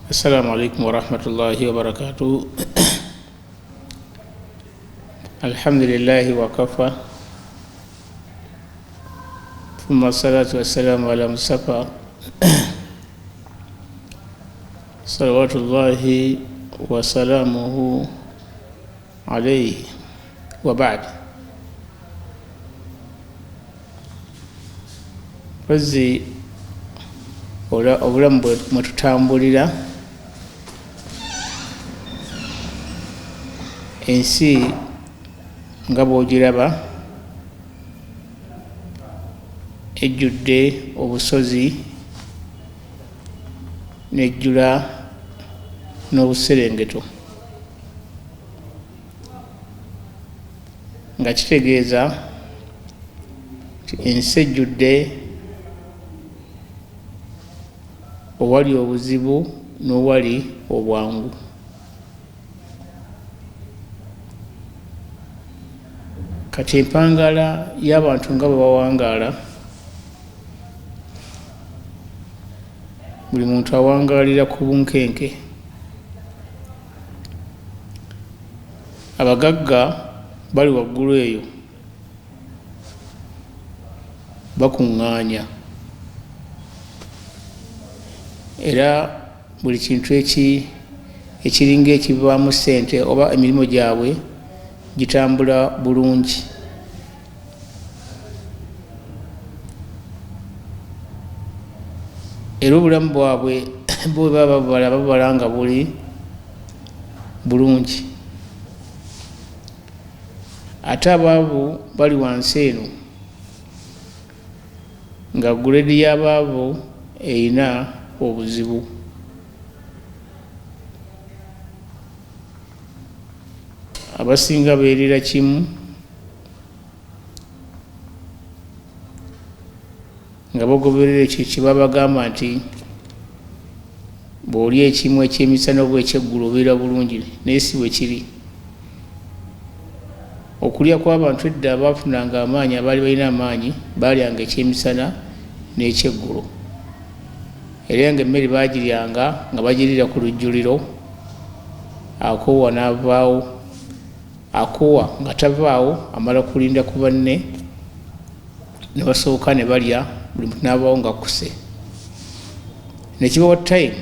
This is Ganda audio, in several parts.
السلام عليكم ورحمة الله وبركاته. الحمد لله وكفى، ثم الصلاة والسلام على مصطفى صلوات الله وسلامه عليه وبعد. Pozi obulamu mwe tutambulira, ensi nga bw'ogiraba ejjudde obusozi n'ejjula n'obuserengeto, nga kitegeeza ensi ejjudde owali obuzibu n'owali obwangu. Kati empangala y'abantu nga bwe bawangaala, buli muntu awangaalira ku bunkenke. Abagagga bali waggulu eyo bakuŋŋaanya, era buli kintu ekiringa ekivaamu ssente oba emirimu gyabwe gitambula bulungi. Era obulamu bwabwe bwe baba babala nga buli bulungi. Ate abaavu bali wansi eno nga guledi y'abaavu erina obuzibu. Abasinga beerira kimu nga bagoberera ekyo kye babagamba nti bw'olya ekimu ekyemisana oba ekyeggulo obeera bulungi, naye si bwe kiri. Okulya kw'abantu edda abaafunanga amaanyi, abaali balina amaanyi baalyanga ekyemisana n'ekyeggulo, era nga emmere baagiryanga nga bagirira ku lujjuliro, akoowa n'avaawo, akoowa nga tavaawo amala kulinda ku banne ne basooka ne balya, buli muntu n'avaawo nga kkuse. Ne kibawa time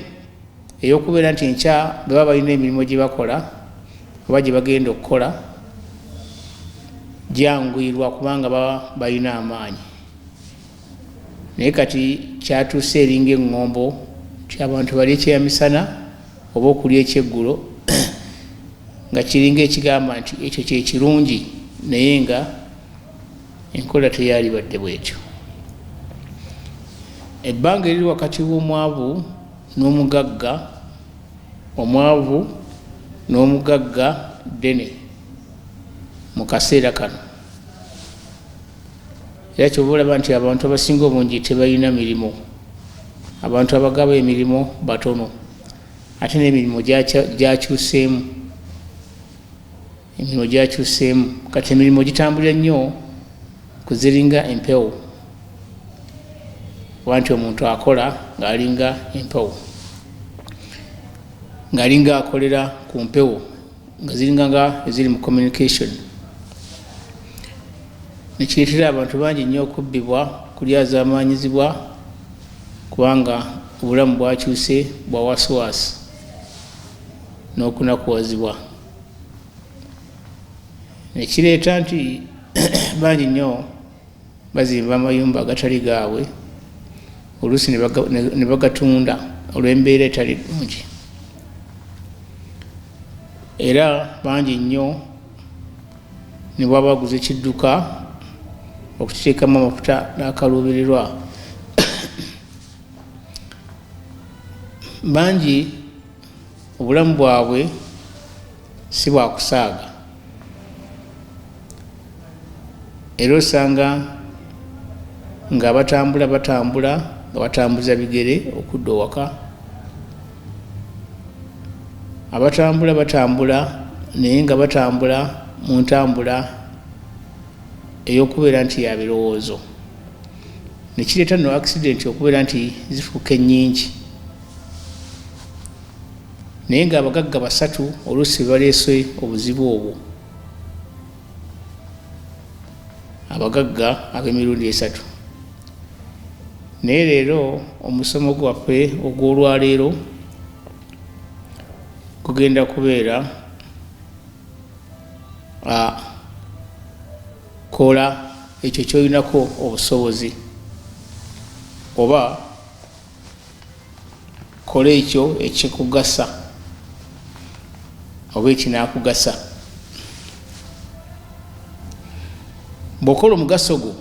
ey'okubeera nti enkya bwe baba balina emirimu gye bakola oba gye bagenda okukola, gyanguyirwa kubanga baba balina amaanyi. Naye kati kyatuuse eringa eŋŋombo nti abantu balya ekyeyamisana oba okulya ekyeggulo nga kiringa ekigamba nti ekyo kye kirungi, naye nga enkola teyalibadde bwetyo. Ebbanga eriri wakati w'omwavu n'omugagga, omwavu n'omugagga ddene mu kaseera kano. Era kyova olaba nti abantu abasinga obungi tebalina mirimu, abantu abagaba emirimu batono, ate n'emirimu gyakyuseemu, emirimu gyakyuseemu. Kati emirimu gitambulira nnyo kuziringa empewo, oba nti omuntu akola ng'alinga empewo, ng'alinga akolera ku mpewo, nga ziringa nga eziri mu communication. Nekireetera abantu bangi nnyo okubbibwa, kulyazaamaanyizibwa, kubanga obulamu bwakyuse bwa wasiwasi n'okunakuwazibwa. Nekireeta nti bangi nnyo bazimba amayumba agatali gaabwe, oluusi ne bagatunda olw'embeera etali nnungi. Era bangi nnyo ne bwaba baguza ekidduka okukiteekamu amafuta n'akaluubirirwa, bangi obulamu bwabwe si bwa kusaaga. Era osanga nga batambula nga batambuza bigere okudda owaka, abatambula naye nga batambula mu ntambula ey'okubeera nti ya birowoozo. Ne kireeta no accident okubeera nti zifuuka ennyingi. naye ng'abagagga basatu oluusi baleese obuzibu obwo, abagagga ab'emirundi esatu. Naye leero omusomo gwaffe ogw'olwaleero gugenda kubeera kola ekyo kyolinako obusobozi, oba kola ekyo ekikugasa oba ekinaakugasa. Bw'okola omugaso gwo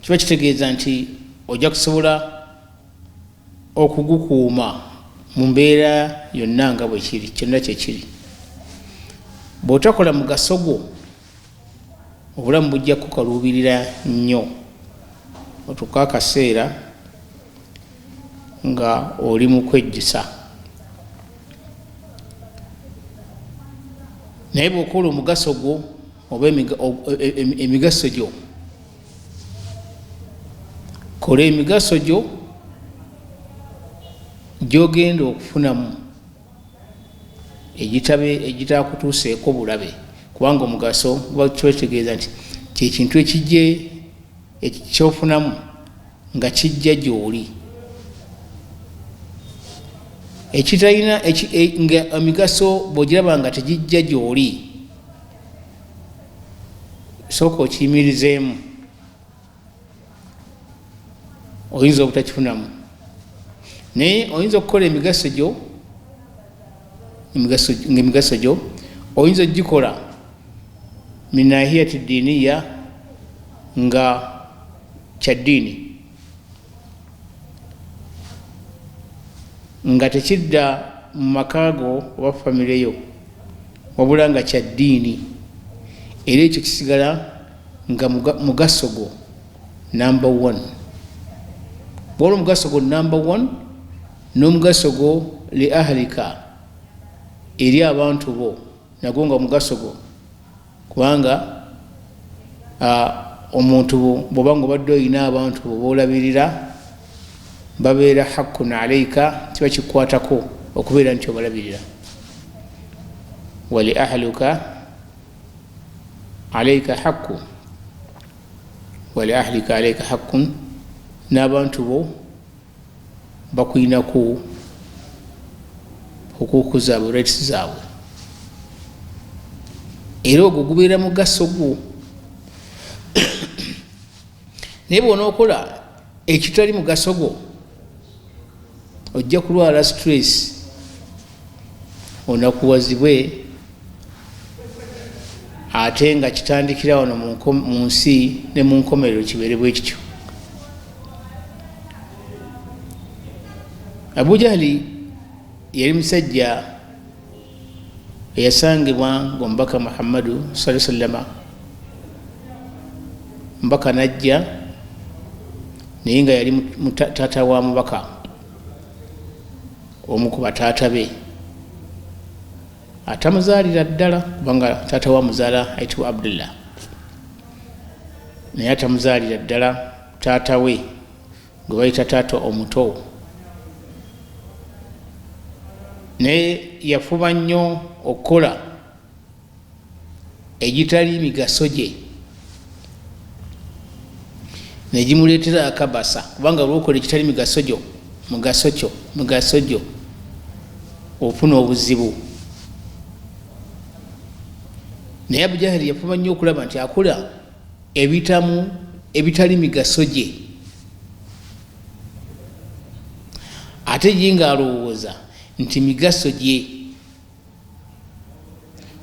kiba kitegeeza nti ojja kusobola okugukuuma mu mbeera yonna nga bwe kiri, kyonna kye kiri. Bw'otakola mugaso gwo obulamu bujja kukaluubirira nnyo, otuuka akaseera nga oli mu kwejjusa. Naye bw'okola omugaso gwo oba emigaso gyo, kola emigaso gyo gy'ogenda okufunamu egitaakutuuseeko bulabe, kubanga omugaso kiba kitegeeza nti kyekintu ekyofunamu nga kijja gy'oli. Ekitalina nga emigaso bw'ogiraba nga tegijja gy'oli, sooka okiyimirizeemu, oyinza obutakifunamu. Naye oyinza okukola emigaso gyo, ng'emigaso gyo oyinza ogikola min nahiyati diniya, nga kyaddiini, nga tekidda mu maka go oba famire yo, wabula nga kyaddiini, era ekyo kisigala nga mugaso gwo number 1. Bw'ola omugaso gwo number 1 n'omugaso gwo li ahlika, eri abantu bo, nagwo nga mugaso gwo, kubanga omuntu bw'oba nga obadde olina abantu bo boolabirira, babeera hakkun alaika, kiba kikwatako okubeera nti obalabirira. Wali ahluka alaika hakku, wali ahlika alaika hakkun, n'abantu bo bakuyinaku hukuku zaabwe, rights zaabwe. Era ogwo gubeera mugaso gwo. Naye bw'onookola ekitali mugaso gwo, ojja kulwala stress, onakuwazibwe, ate nga kitandikira wano mu nsi ne mu nkomerero kibeere bwe kityo. Abu Jahli yali musajja eyasangibwa ng'omubaka Muhammadu sallallahu alaihi wasallam, mubaka najja naye nga yali taata wa mubaka, omu ku bataata be, atamuzaalira ddala kubanga taata wa muzaala ayitibwa Abdullah, naye atamuzaalira ddala taata we gwe bayita taata omuto. Naye yafuba nnyo okukola egitali migaso gye, negimuleetera akabasa, kubanga olwokola ekitali migaso gyo ofuna obuzibu. Naye Abu Jahali yafuba nnyo okulaba nti akola ebitali migaso gye, ate ye ng'alowooza nti migaso gye,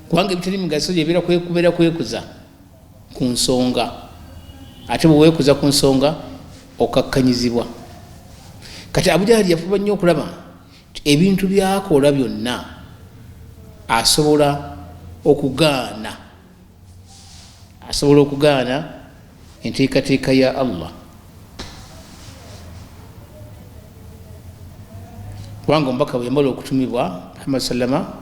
kubanga ebitali migaso gye kubeera kwekuza ku nsonga, ate bwe weekuza ku nsonga okakkanyizibwa. Kati Abu Jahali yafuba nnyo okulaba nti ebintu byakola byonna asobola okugaana enteekateeka ya Allah, kubanga omubaka bwe yamala okutumibwa Muhammad sallama,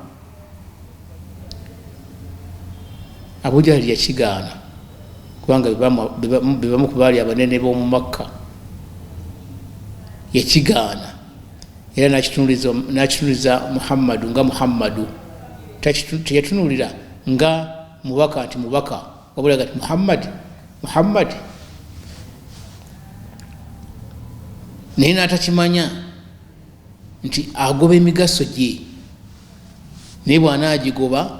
Abu Jahali yakigaana, kubanga bebamu ku baali abanene b'omu Makka, yakigaana. era nakitunuliza Muhammadu nga Muhammadu, teyatunulira nga mubaka nti mubaka, wabula gati Muhammad. Naye n'atakimanya nti agoba emigaso gye, naye bw'anaagigoba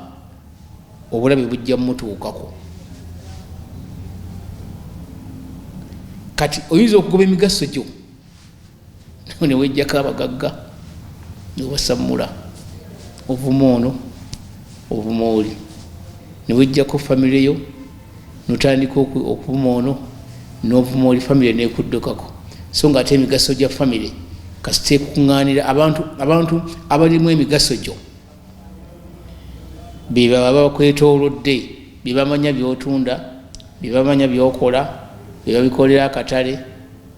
obulabe bujja mmutuukako. Kati oyinza okugoba emigaso gyo ne wejjako abagagga ne wasammula, ovuma ono ovuma oli, ne wejjako famire yo notandika okuvuma ono n'ovuma oli, famire nekuddukako. So nga ate emigaso gya famire kasite kukuŋŋaanira abantu abalimu emigaso gyo beba bakwetoolodde, bebamanya byotunda, bebamanya byokola, bebabikolera akatale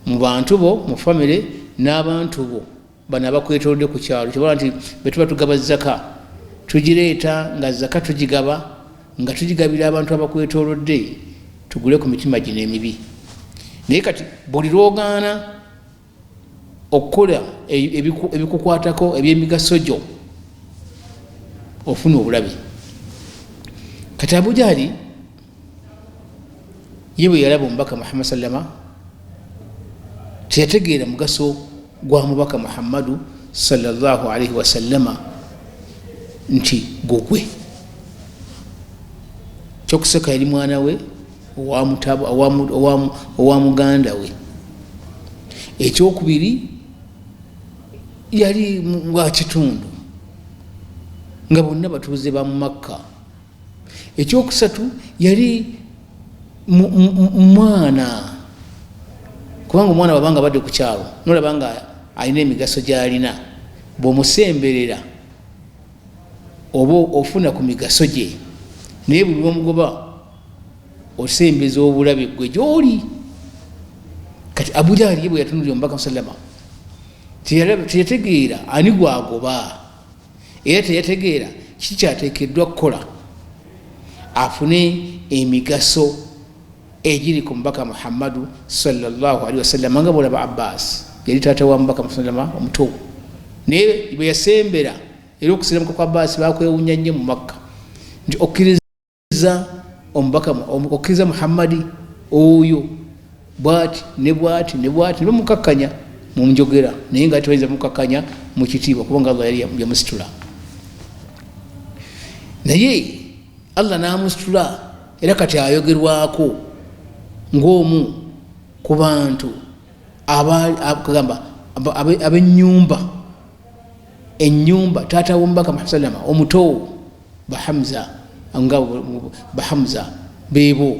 mu bantu bo mu famire n'abantu bo bano abakwetoolodde ku kyalo. Kyobola nti betuba tugaba zaka tugireeta nga zaka tugigaba nga tugigabira abantu abakwetoolodde, tugule ku mitima gino emibi. Naye kati buli lwogaana okukola ebikukwatako ebyemigaso gyo ofuna obulabe. Kati Abu Jahali ye bwe yalaba omubaka Muhammad sallama teyategeera mugaso gwa mubaka Muhammadu sallallahu alaihi wasallama nti gugwe. Kyokuseka yali mwana we owa muganda we. Ekyokubiri yali wa kitundu nga bonna batuuze ba Makka. Ekyokusatu yali mwana, kubanga omwana wabanga badde ku kyalo nolaba nga alina emigaso gy'alina, bw'omusemberera oba ofuna ku migaso gye, naye buli lw'omugoba osembeza obulabe gwe gy'oli. Kati Abu Jahali ye bwe yatunulira omubaka musallama teyategeera ani gwagoba, era teyategeera kiki kyateekeddwa kukola afune emigaso egiri ku mubaka Muhammadu sallallahu alaihi wasallam. Nga bwolaba Abbas yali taata wa mubaka musallama omuto, naye bwe yasembera era okusiramuka kwa Abbas bakwewunya nnyo mu Makka nti okkiriza omubaka okkiriza Muhammadi oyo bwati ne bwati ne bwati, ne bamukakkanya mu njogera, naye nga tebayinza mukakkanya mu kitiibwa kubanga Allah yali yamusitula. Naye Allah n'amusitula era kati ayogerwako ng'omu ku bantu ab'ennyumba, ennyumba taata w'omubaka Muhammad sallama omuto Bahamza beebo.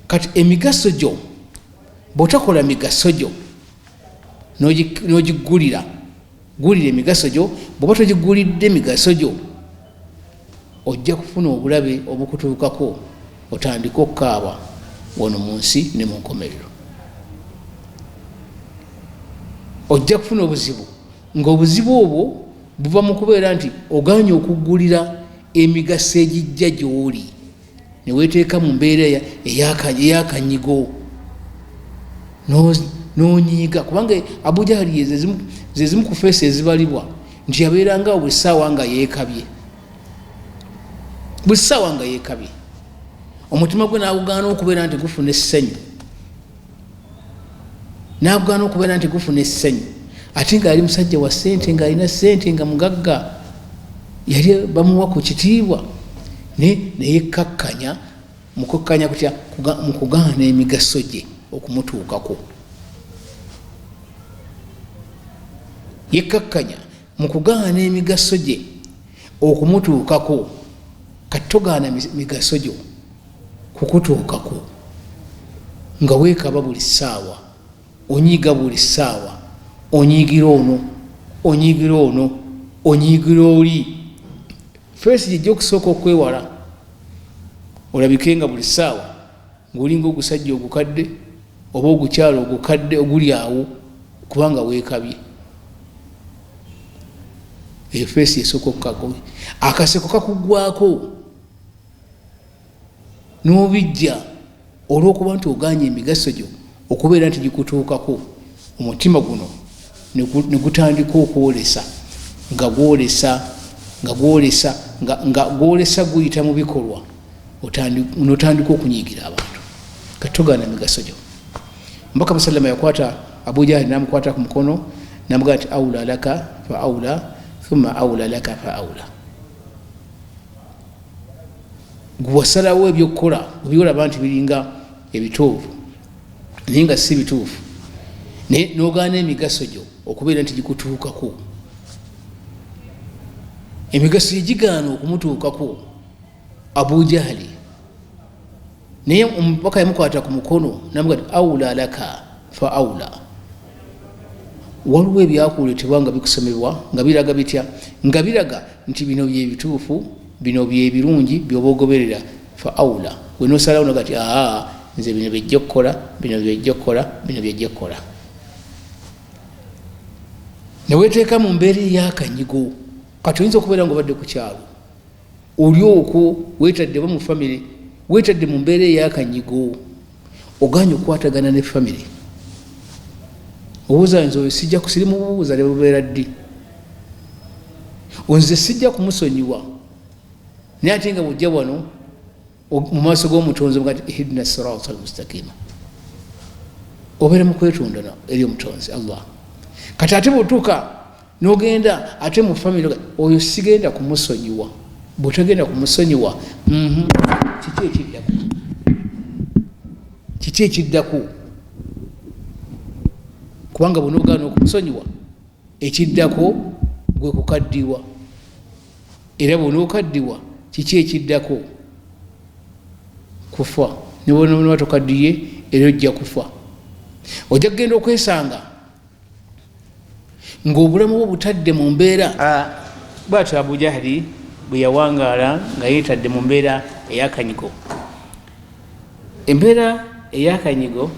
Kati emigaso gyo bw'otakola migaso gyo n'ogigulira emigaso gyo, bw'oba togigulidde emigaso gyo ojja kufuna obulabe obukutuukako, otandika okukaaba wano mu nsi ne mu nkomerero. Ojja kufuna obuzibu, ng'obuzibu obwo buva mu kubeera nti oganye okugulira emigaso egijja gy'oli ne weeteeka mu mbeera eyakanyigo n'onyiiga. Kubanga Abu Jahali ze zimu ku feesi ezibalibwa nti yabeeranga buli ssaawa nga yeekabye, buli ssaawa nga yeekabye, omutima gwe n'agugaana okubeera nti gufuna essanyu, n'agugaana okubeera nti gufuna essanyu, ate nga yali musajja wa ssente, ng'alina ssente, nga mugagga, yali bamuwa ku kitiibwa, neyekkakkanya mukukkanya kutya mu kugaana emigaso gye okumutuukako. Yekkakkanya mu kugaana emigaso gye okumutuukako. Kati togaana migaso gyo kukutuukako nga weekaba buli ssaawa, onyiiga buli ssaawa, onyiigira ono, onyiigira ono, onyiigira oli. Feesi gye gy'okusooka okwewala olabike nga buli ssaawa ng'olinga ogusajja ogukadde oba ogukyalo ogukadde oguli awo kubanga weekabye. Eyo feesi esooka okukagowe. Akaseko kakuggwako n'obijja olw'okuba nti oganye emigaso gyo okubeera nti gikutuukako, omutima guno ne gutandika okwolesa nga gwolesa guyita mu bikolwa notandika okunyigira abantu katogana migaso gyo. Mbaka Musalama yakwata Abu Jahali namukwata ku mukono namugaa nti aula laka fa aula thumma aula laka fa aula. Gwasalawo ebyokukola obyolaba nti biringa ebituufu naye nga si bituufu nogaana emigaso gyo okubeera nti gikutuukako. Emigaso yegigaana okumutuukako Abu Jahali naye omubaka yamukwata ku mukono namugaa nti aula laka fa aula. Waliwo ebyakuletebwa nga bikusomebwa nga biraga bitya nga biraga nti bino byebituufu bino byebirungi byobaogoberera fa aula wenosalawo noga ti nze bino byejja kukola bino byejja kukola bino byejja kukola. Neweteeka mu mbeera eyakanyigo kati oyinza okubeera nga obadde ku kyalo olyooko wetadde ba mu famire wetadde mu mbeera eyakanyigo oganye okukwatagana ne famire obuuza nze oyo sijja kusirimu bubuuza ne bubeera ddi nze sijja kumusonyiwa naye ate nga bujja wano mu maaso g'omutonzi mugati ihdina sirata almustakima obeera mu kwetondana eri omutonzi Allah. Kati ate bwotuuka nogenda ate mu famire oyo sigenda kumusonyiwa bwotagenda kumusonyiwa kiki ekiddaku kubanga bwonogaana okumusonyiwa ekiddako gwe kukaddiwa era bwonokaddiwa kiki ekiddako kufa niwonaba tokaddiye era ojja kufa ojja kugenda okwesanga ng'obulamu bwo butadde mu mbeera bwatyo Abu Jahali bwe yawangaala nga yeetadde mu mbeera eyakanyigo. Embeera eyakanyigo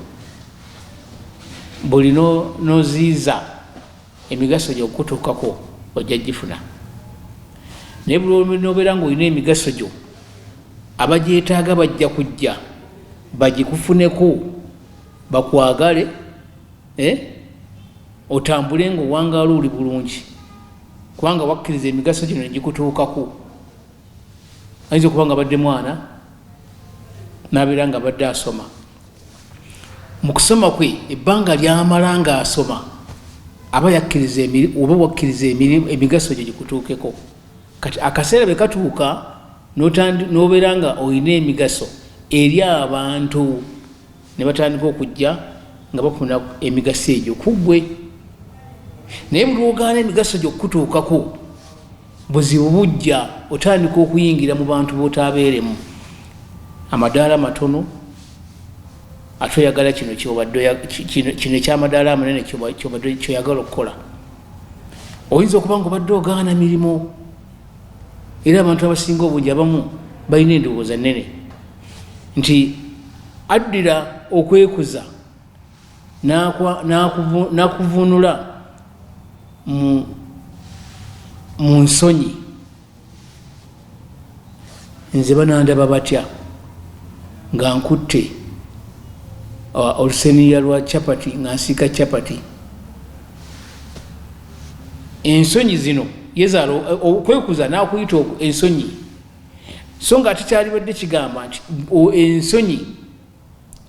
buli noziiza emigaso gyo okutuukako ojja gifuna naye buli nobeera nga olina emigaso gyo abagyetaaga bajja kujja bagikufuneko bakwagale otambule nga owangaala oli bulungi kubanga wakkiriza emigaso gino negikutuukako. Ayinza okuba nga badde mwana nabeera nga badde asoma mu kusoma kwe ebbanga lyamala nga asoma aba yakkiriza oba wakkiriza emigaso gyo gikutuukeko. Kati akaseera bwe katuuka nobeera nga olina emigaso eri abantu ne batandika okujja nga bafuna emigaso egyo kuggwe naye buli ogaana emigaso gyokutuukako buzibu bujja otandika okuyingira mu bantu bootabeeremu amadaala matono ate oyagala kino ekyamadaala amanene kyoyagala okukola. Oyinza okuba nga obadde ogaana mirimu era abantu abasinga obungi abamu balina endowooza nnene nti addira okwekuza nakuvunula mu nsonyi nze banandaba batya nga nkutte oluseniya lwa chapati nga nsiika chapati. Ensonyi zino yezaala okwekuza nakuyita ensonyi so nga ate kyalibadde kigamba nti ensonyi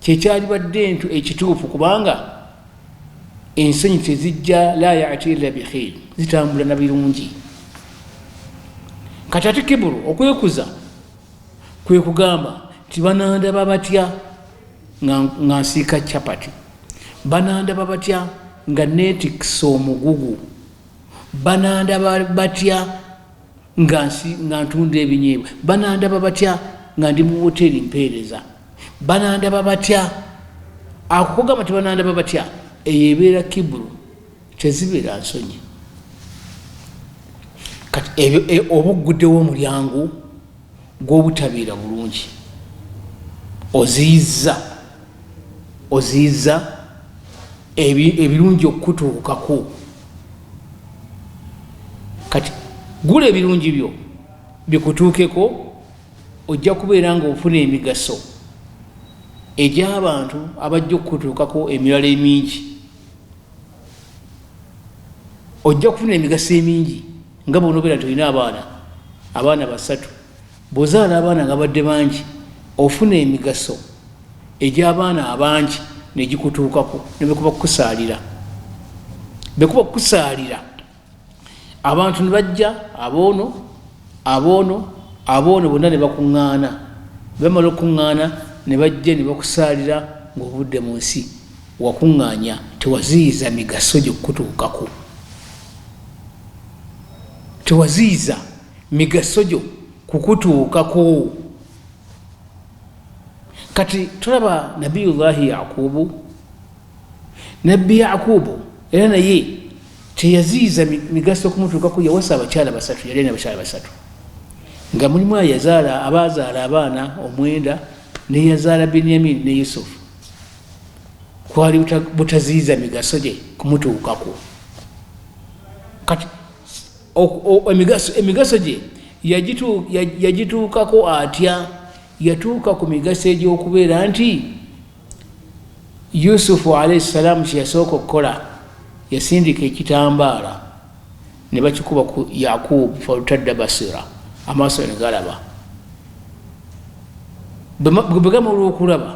kyekyalibadde ekituufu kubanga ensonyi tezijja la yati illa bikhair zitambula na birungi. Kati ate kibulu okwekuza kwe kugamba nti banandaba batya nga nsiika chapati banandaba batya nga netikisa omugugu banandaba batya nga ntunda ebinyeebwa banandaba batya nga ndi mu woteri mpeereza banandaba batya akukugamba nti banandaba batya eyo ebeera kibulu tezibeera nsonyi. Kati oba ogguddewo omulyango gw'obutabeera bulungi oziyiza ebirungi okutuukako. Kati gula ebirungi byo bikutuukeko ojja kubeera nga ofuna emigaso egy'abantu abajja okutuukako emirala emingi. ojja kufuna emigaso emingi nga bonobeera nti olina abaana 3 bwozaala abaana nga badde bangi ofuna emigaso egy'abaana abangi negikutuukako nebekuba kukusaalira abantu ne bajja aboono bonna ne bakuŋŋaana bamala okuŋŋaana ne bajja ne bakusaalira ng'obudde mu nsi wakuŋŋaanya tewaziyiza migaso gye kukutuukako tewaziyiza migaso gyo kukutuukako kati tulaba nabiyullahi yakubu nabbi yakubu era naye teyaziyiza migaso kumutuukako yawasa abakyala 3 yali abakyala 3 nga mulimu abazaala abaana 9 neyazaala Benyamini ne Yusufu kwali butaziyiza migaso gye kumutuukako kati emigaso gye yagituukako atya yatuuka ku migaso egy'okubeera nti Yusufu alayhi salaamu kye yasooka okukola yasindika ekitambaala ne bakikuba ku Yakubu falutadda basira amaaso ne galaba bwe gamala okulaba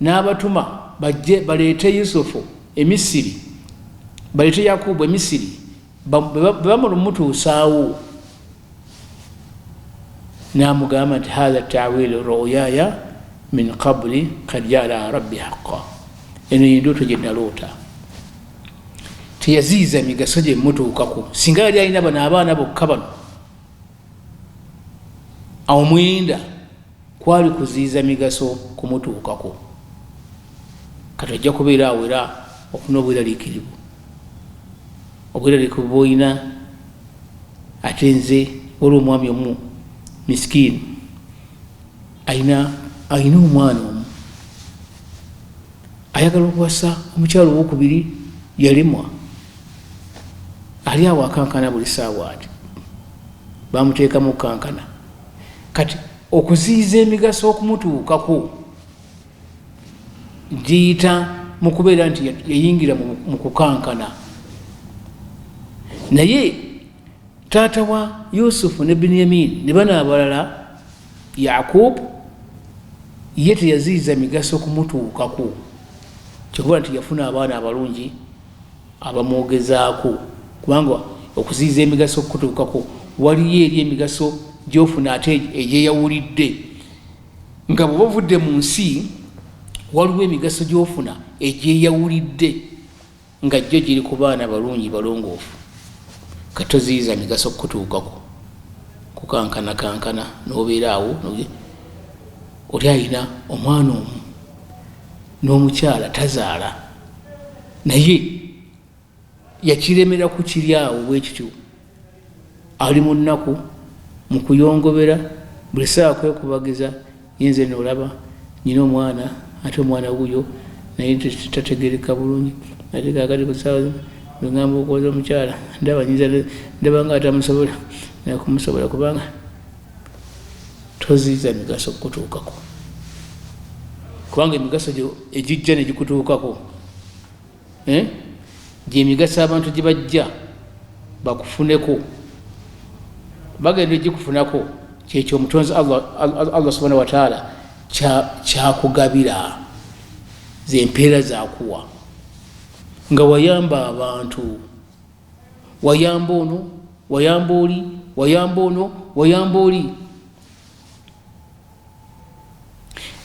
n'abatuma bajje baleete Yusufu emisiri baleete Yakubu emisiri bwe bamala omutuusaawo n'amugamba nti hatha tawilu ruyaya min qabli kad jala rabbi haqa eno yindoto gye naloota teyaziyiza migaso gye mutuukako singa yali alina bano abaana bokka bano awo 9 kwali kuziyiza migaso kumutuukako kati ojja kubeera awera okufuna obweraliikirivu bw'olina ate nze waliwo omwami omu miskini alina omwana omu ayagala okuwasa omukyalo owokubiri yalemwa ali awo akankana buli saawa ati bamuteekamu okukankana kati okuziyiza emigaso okumutuukako giyita mu kubeera nti yayingira mu kukankana naye taata wa Yusufu ne Benyamini ne bana abalala Yakubu ye teyaziyiza migaso kumutuukako kyokuba nti yafuna abaana abalungi abamwogezaako kubanga okuziyiza emigaso okutuukako waliyo eri emigaso gyofuna ate egyeyawulidde nga bwe bavudde mu nsi waliwo emigaso gyofuna egyeyawulidde nga jjo giri ku baana balungi balongoofu katoziyiza migaso kutuukako kukankana n'obeera awo oli alina omwana omu n'omukyala tazaala naye yakiremera ku kiri awo bwekityo ali mu nnaku mu kuyongobera buli saawa kwekubagiza yinze noolaba nyina omwana ate omwana wuyo naye tategereka bulungi ate kakati ku saawa ngamba okuwoza omukyala ndaba nga atamusobola naye kumusobola kubanga toziyiza migaso kukutuukako kubanga emigaso egijja negikutuukako gyemigaso abantu gye bajja bakufuneko bagenda egikufunako kyekyo omutonzi Allah subhanahu wa taala kyakugabira zempeera zakuwa nga wayamba abantu wayamba ono wayamba oli wayamba ono wayamba oli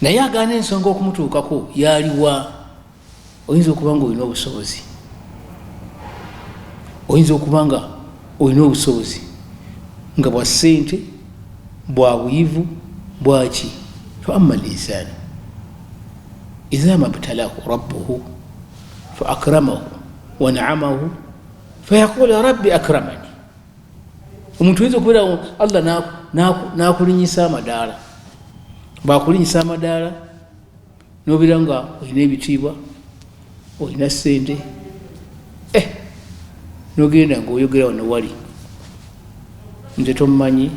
naye agaana ensonga okumutuukako yaliwa oyinza okuba nga olina obusobozi oyinza okuba nga olina obusobozi nga bwa ssente bwa buyivu bwaki fa amma linsani idha mabtalahu rabbuhu fa akramahu wa naamahu fayaqulu rabbi akramani omuntu oyinza okubeera Allah nakulinyisa amadaala bwakulinyisa amadaala nobeera nga olina ebitiibwa olina ssente nogenda ngaoyogera wano wali nze tomumanyi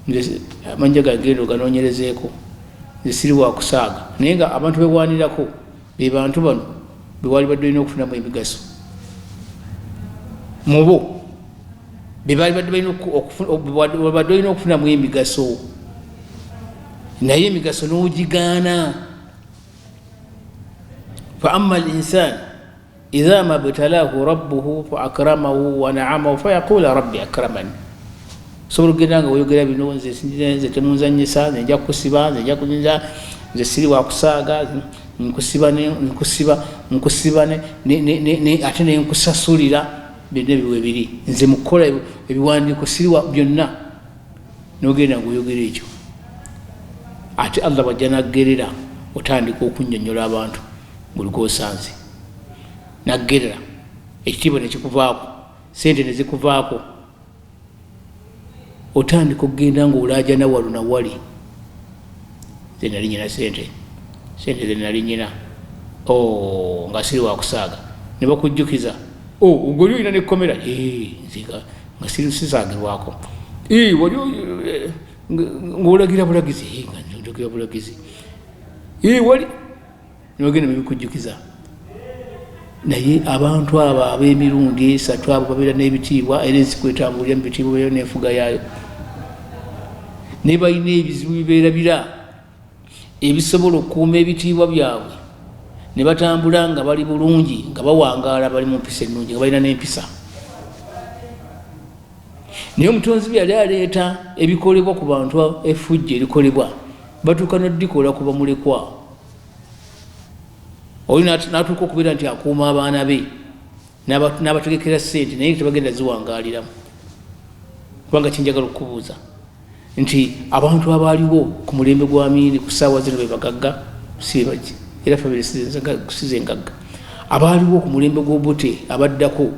nze amanja gagenda oganoonyerezeeko nze siri wakusaaga naye nga abantu bewanirako be bantu bano bewali badde olina okufunamu emigaso mubo bebali badde okufunamu emigaso naye emigaso n'ogigaana. fa amma al-insan idha ma btalahu rabbuhu fa akramahu wa na'amahu fa yaqulu rabbi akramani. Sobola okugenda nga oyogera bino nze temunzanyisa, nze nja kusiba, nze siri wakusaaga, nkusiba ate nenkusasulira. Byonna ebiwe biri nze mukola ebiwandiiko siriwa byonna, nogenda ngaoyogera ekyo. Ate Allah bwajja naggerera otandika okunnyonnyola abantu buli gosanze, naggerera ekitiibwa nekikuvaako, sente nezikuvaako, otandika okugenda ngaolaaja nawalu nawali. Ze nali nyina sente ze nali nyina nga siri wakusaaga, ne bakujjukiza ogoli olina nekkomera nzika nga sisaagirwako, wali ngaolagira bulagizi nga bulagizi wali nogenda nebikujjukiza. Naye abantu abo ab'emirundi esatu abo babeera n'ebitiibwa, era ensi kwetambulira mu bitiibwa byayo n'enfuga yaayo, ne balina ebizibu bibeerabira ebisobola okukuuma ebitiibwa byabwe, ne batambula nga bali bulungi, nga bawangaala, bali mu mpisa ennungi, nga balina n'empisa. Naye omutonzi bwe yali aleeta ebikolebwa ku bantu, effujja erikolebwa, batuuka n'oddikola ku bamulekwa. Oli n'atuuka okubeera nti akuuma abaana be n'abategekera ssente, naye tebagenda ziwangaaliramu. Kubanga kyenjagala okukubuuza nti abantu abaaliwo ku mulembe gwa Amin ku ssaawa zino be bagagga, si baki era famire size engagga. Abaaliwo ku mulembe gw'Obote abaddako,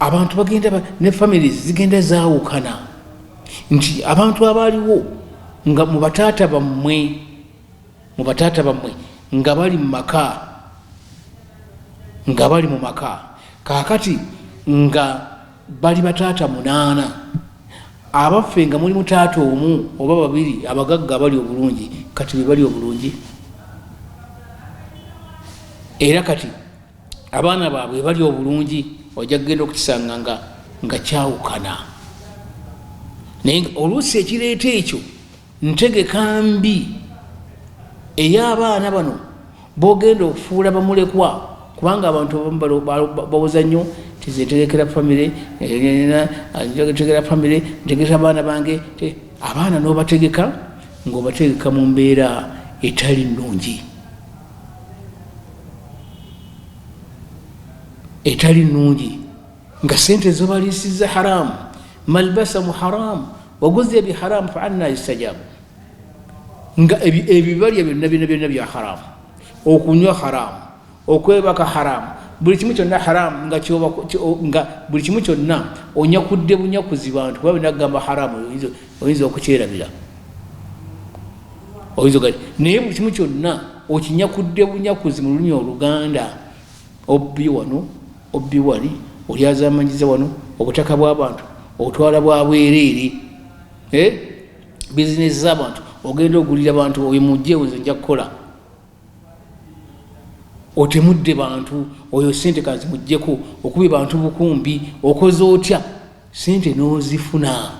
abantu bagenda ne families zigenda zaawukana, nti abantu abaaliwo nga mu bataata bammwe nga bali mu maka, kaakati nga bali bataata 8, abaffe nga muli mutaata omu oba 2, abagagga bali obulungi, kati be bali obulungi. Era kati abaana baabwe bali obulungi, ojja kugenda okukisanga nga kyawukana. Naye oluusi ekireeta ekyo ntegeka mbi ey'abaana bano bogenda okufuula bamulekwa, kubanga abantu bawoza nnyo tizetegekera famire, ntegekera famire, ntegekera abaana bange. Abaana n'obategeka ng'obategeka mu mbeera etali nnungi, nga sente zobaliisiza haramu, malbasamu haramu, waguziya bi haramu, fa anna yustajabu. Nga ebibalya byonna bya haramu, okunywa haramu, okwebaka haramu, buli kimu kyonna haramu, nga buli kimu kyonna onyakudde bunyakuzi bantu, kuba binagamba haramu oyinza okukyerabira, naye buli kimu kyonna okinyakudde bunyakuzi mu lulimi Oluganda. Obbi wano, obbi wali, olyazamanyiza wano, obutaka bw'abantu otwala bwa bwereere, bizinesi z'abantu ogenda ogulira bantu, oyo mujjewo nze nja kukola, otemudde bantu, oyo sente kazi mujjeko, okubye bantu bukumbi, okoze otya, sente n'ozifuna,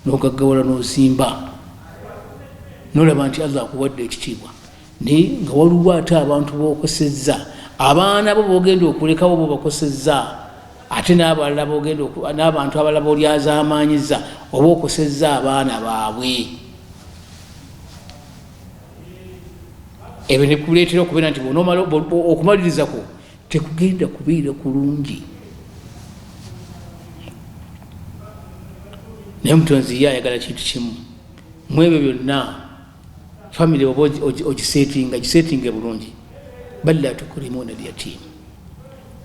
n'ogaggawala n'ozimba, n'olaba nti Allah akuwadde ekitiibwa. Naye nga waliwo ate abantu b'okosezza, abaana bo bogenda okulekawo bo bakosezza, ate n'abantu abalala bolyazaamanyiza oba okosezza abaana baabwe. Ebyo nekuleetera okubeera nti okumalirizako tekugenda kubeera kulungi. Naye omutonzi ye ayagala kintu kimu, mu ebyo byonna famire oba gisetinge bulungi. bal la tukrimuna al-yatim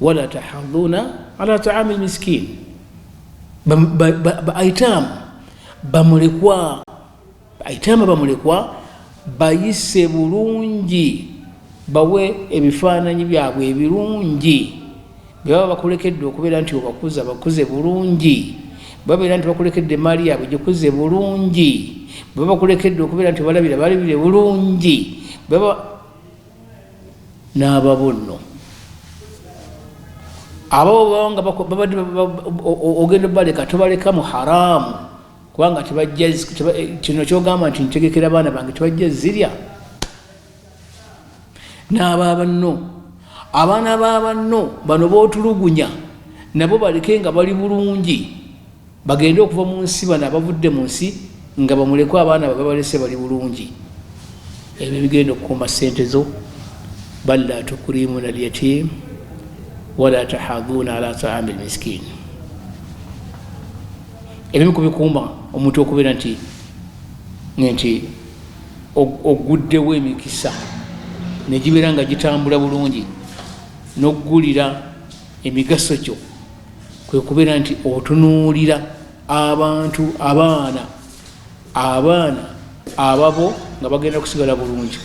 wala tahaduna ala ta'am al-miskin. bamulekwa bayise bulungi, bawe ebifaananyi byabwe ebirungi, baba bakulekedde okubeera nti bakuze bulungi, babeera nti bakulekedde emaali yaabwe gikuze bulungi, baba bakulekedde okubeera nti balabire bulungi, baba n'ababonno abo nga babadde ogenda baleka tobaleka mu haramu kubanga tebajja kino kyogamba nti ntegekera abaana bange tebajja zirya n'abaabanno abaana b'abanno bano bootulugunya nabo baleke nga bali bulungi bagende okuva mu nsi bano abavudde mu nsi nga bamulekwa abaana babalese bali bulungi ebyo bigenda okukuuma ssente zo bal la tukrimuna alyatim wala tahaduna ala taami almiskin ebimu kubikuuma omuntu okubeera nti oguddewo emikisa negibeera nga gitambula bulungi n'oggulira emigaso gyo kwe kubeera nti otunuulira abantu abaana ababo nga bagenda kusigala bulungi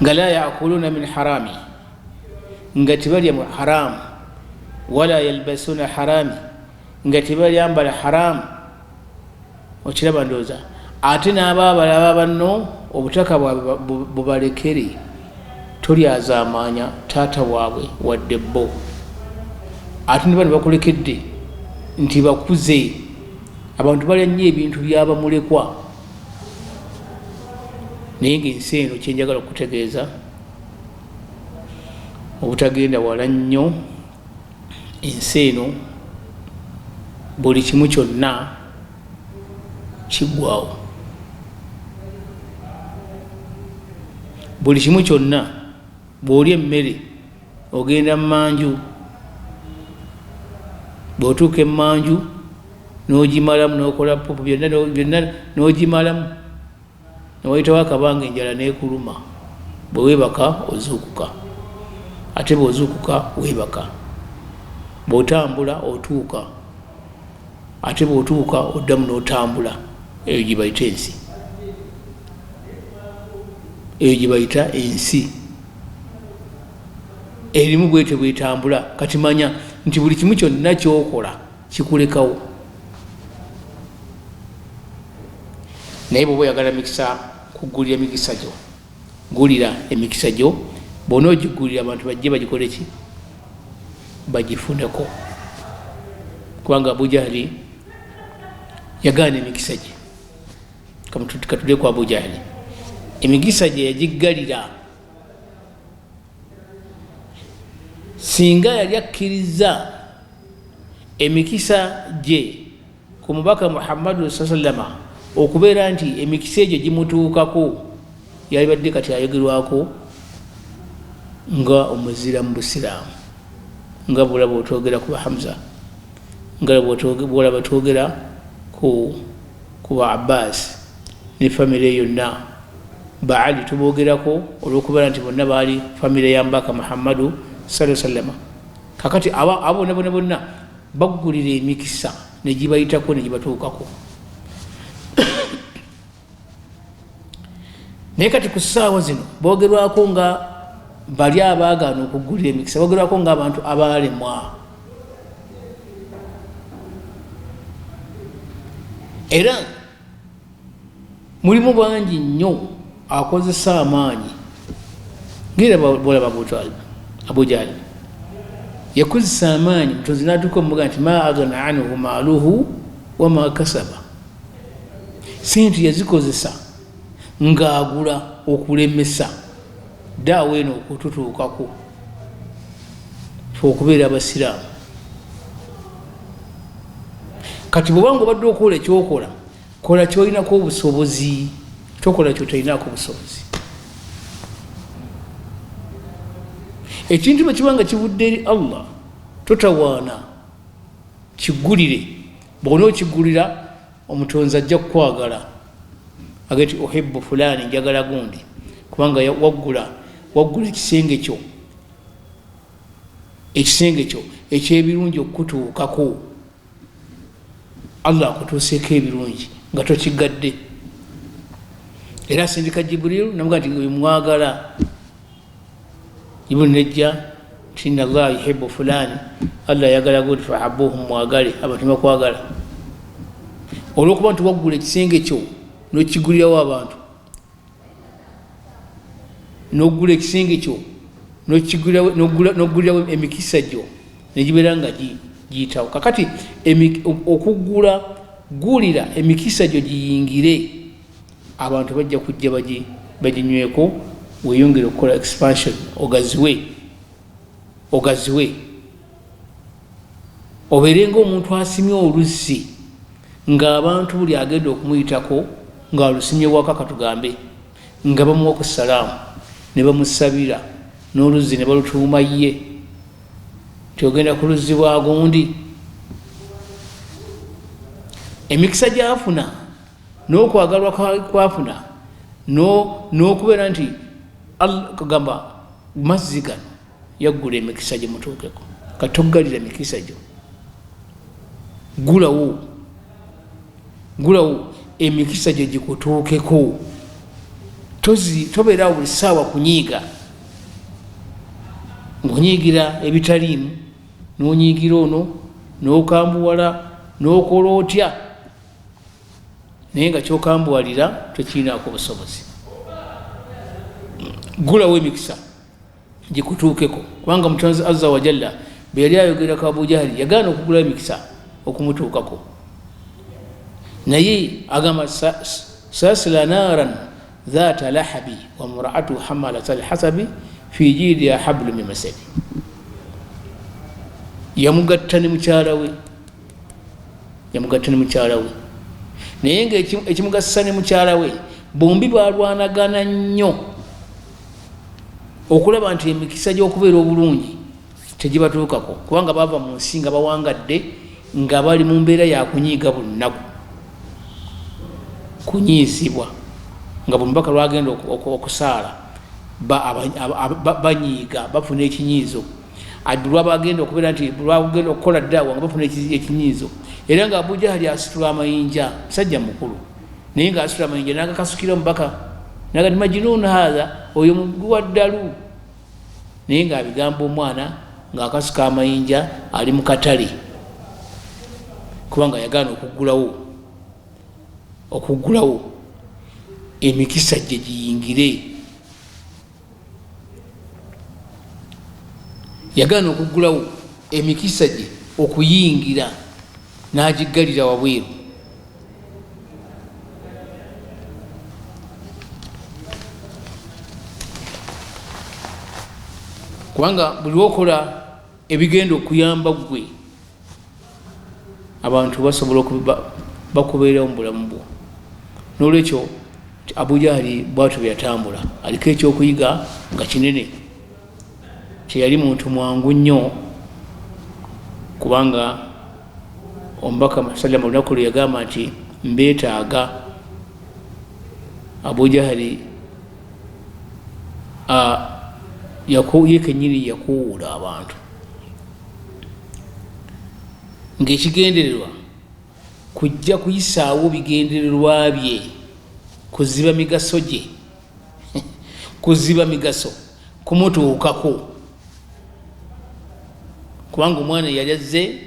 nga la yakuluna min harami nga tebalya mu haramu wala yalbasuna harami nga tebalyambala haramu okiraba ndowooza ate n'abaabalaba banno obutaka bubalekere tolyazaamaanya taata waabwe wadde bo ate ne bano bakulekedde nti bakuze abantu balya nnyo ebintu byabamulekwa naye ng'ensi eno kyenjagala okutegeeza obutagenda wala nnyo ensi eno buli kimu kyonna kiggwawo buli kimu kyonna bw'olya emmere ogenda mmanju bw'otuuka emmanju n'ogimalamu n'okola pupu byonna n'ogimalamu newayitawo akabanga enjala neekuluma bwe weebaka ozuukuka ate bw'ozuukuka weebaka bw'otambula otuuka ate bw'otuuka oddamu n'otambula eyo gye bayita ensi eyo gye bayita ensi erimu bwete bwetambula kati manya nti buli kimu kyonna kyokola kikulekawo naye bw'oba oyagala mikisa kugulira emikisa gyo gulira emikisa gyo bw'ona ogigulira abantu bajje bagikole ki bagifuneko kubanga Abujahali yagaana emikisa gye katudde ku Abujahali emikisa gye yagiggalira singa yali akkiriza emikisa gye ku mubaka Muhammadu sallama okubeera nti emikisa egyo gimutuukako yali badde kati ayogerwako nga omuzira mu busiraamu nga bwolaba otwogera ku Hamza nga bwolaba twogera ku ba Abbas ne famire yonna baali tubogerako olw'okubeera nti bonna baali famire ya mbaka Muhammadu sallama kakati abo bonna baggulira emikisa ne gibayitako ne gibatuukako naye kati ku ssaawa zino boogerwako nga bali abaagaana okuggulira emikisa boogerwako nga abantu abaalemwa era mulimu bangi nnyo akozesa amaanyi ngera bolaba Abujahali yakozesa amaanyi mutonzi n'atuuka omuga nti ma agana anhu maaluhu wama kasaba sente yazikozesa ng'agula okulemesa daawo eno okututuukako fe okubeera abasiraamu kati bwobanga obadde okola ekyokola kola kyolinako obusobozi tokola kyotalinako obusobozi ekintu bwe kibanga kivudde eri Allah totawaana kiggulire bwona okigulira omutonzi ajja kukwagala agati uhibbu fulani njagala gundi kubanga waggula ekisenge kyo ekyebirungi okutuukako Allah akutuuseeko ebirungi nga tokigadde era asindika Jibril namuga nti mwagala Jibril nejja inna Allah yuhibbu fulani Allah yagala gundi fahabbuhu mwagale abantu bakwagala olw'okuba nti waggula ekisenge kyo n'okigulirawo abantu n'oggula ekisenge kyo n'oggulirawo emikisa gyo negibeera nga giyitawo. Kakati okugula gulira emikisa gyo giyingire, abantu bajja kujja baginyweko, weyongere okukola expansion, ogaziwe obeerenga omuntu asimye oluzzi ng'abantu buli agenda okumuyitako ng'alusimye waka katugambe nga bamuwa ku salaamu ne bamusabira n'oluzzi ne balutuuma ye, tyogenda ku luzzi bwa gundi. Emikisa gy'afuna n'okwagalwa kwafuna n'okubeera nti kagamba mazzi gano yaggula emikisa gye mutuukeko. Katoggalira emikisa gyo, gulawo emikisa gye gikutuukeko. Tobeerawo buli ssaawa kunyiiga, ng'onyiigira ebitaliimu, n'onyiigira ono n'okambuwala n'okola otya, naye nga kyokambuwalira tokirinaako busobozi. Gulawo emikisa gikutuukeko, kubanga Mutonzi azza wa jalla bwe yali ayogerako Abu Jahali yagaana okugulawo emikisa okumutuukako, naye agamba sasila naaran dhaata lahabi wa mraatu hamalat alhasabi fi jiidiha hablu min masadi. Yamugatta ne mukyala we, naye nga ekimugasa ne mukyala we bombi balwanagana nnyo okulaba nti emikisa gy'okubeera obulungi tegibatuukako, kubanga bava mu nsi nga bawangadde, nga bali mu mbeera ya kunyiiga buli nnaku, kunyiizibwa nga buli mubaka lwagenda okusaala banyiiga bafuna ekinyiizo, lwabagenda okubeera nti lwagenda okukola ddaawa nga bafuna ekinyiizo. Era nga Abu Jahali asitula amayinja, musajja mukulu, naye nga asitula amayinja n'agakasukira omubaka nagati majinuunu haadha, oyo mugu wa ddalu, naye ng'abigamba omwana ng'akasuka amayinja ali mu katale, kubanga yagaana okuggulawo emikisa gye giyingire. Yagaana okuggulawo emikisa gye okuyingira n'agiggalira wabweru. Kubanga buli wokola ebigenda okuyamba gwe, abantu basobola bakubeerawo mu bulamu bwo. N'olwekyo Abu Jahali bw'atyo byatambula, aliko ekyokuyiga nga kinene. Teyali muntu mwangu nnyo, kubanga omubaka sallama olunaku lwe yagamba nti mbeetaaga. Abu Jahali ye kennyini yakuwuula abantu ng'ekigendererwa kujja kuyisaawo bigendererwa bye, kuziba migaso gye kuziba migaso kumutuukako, kubanga omwana yali azze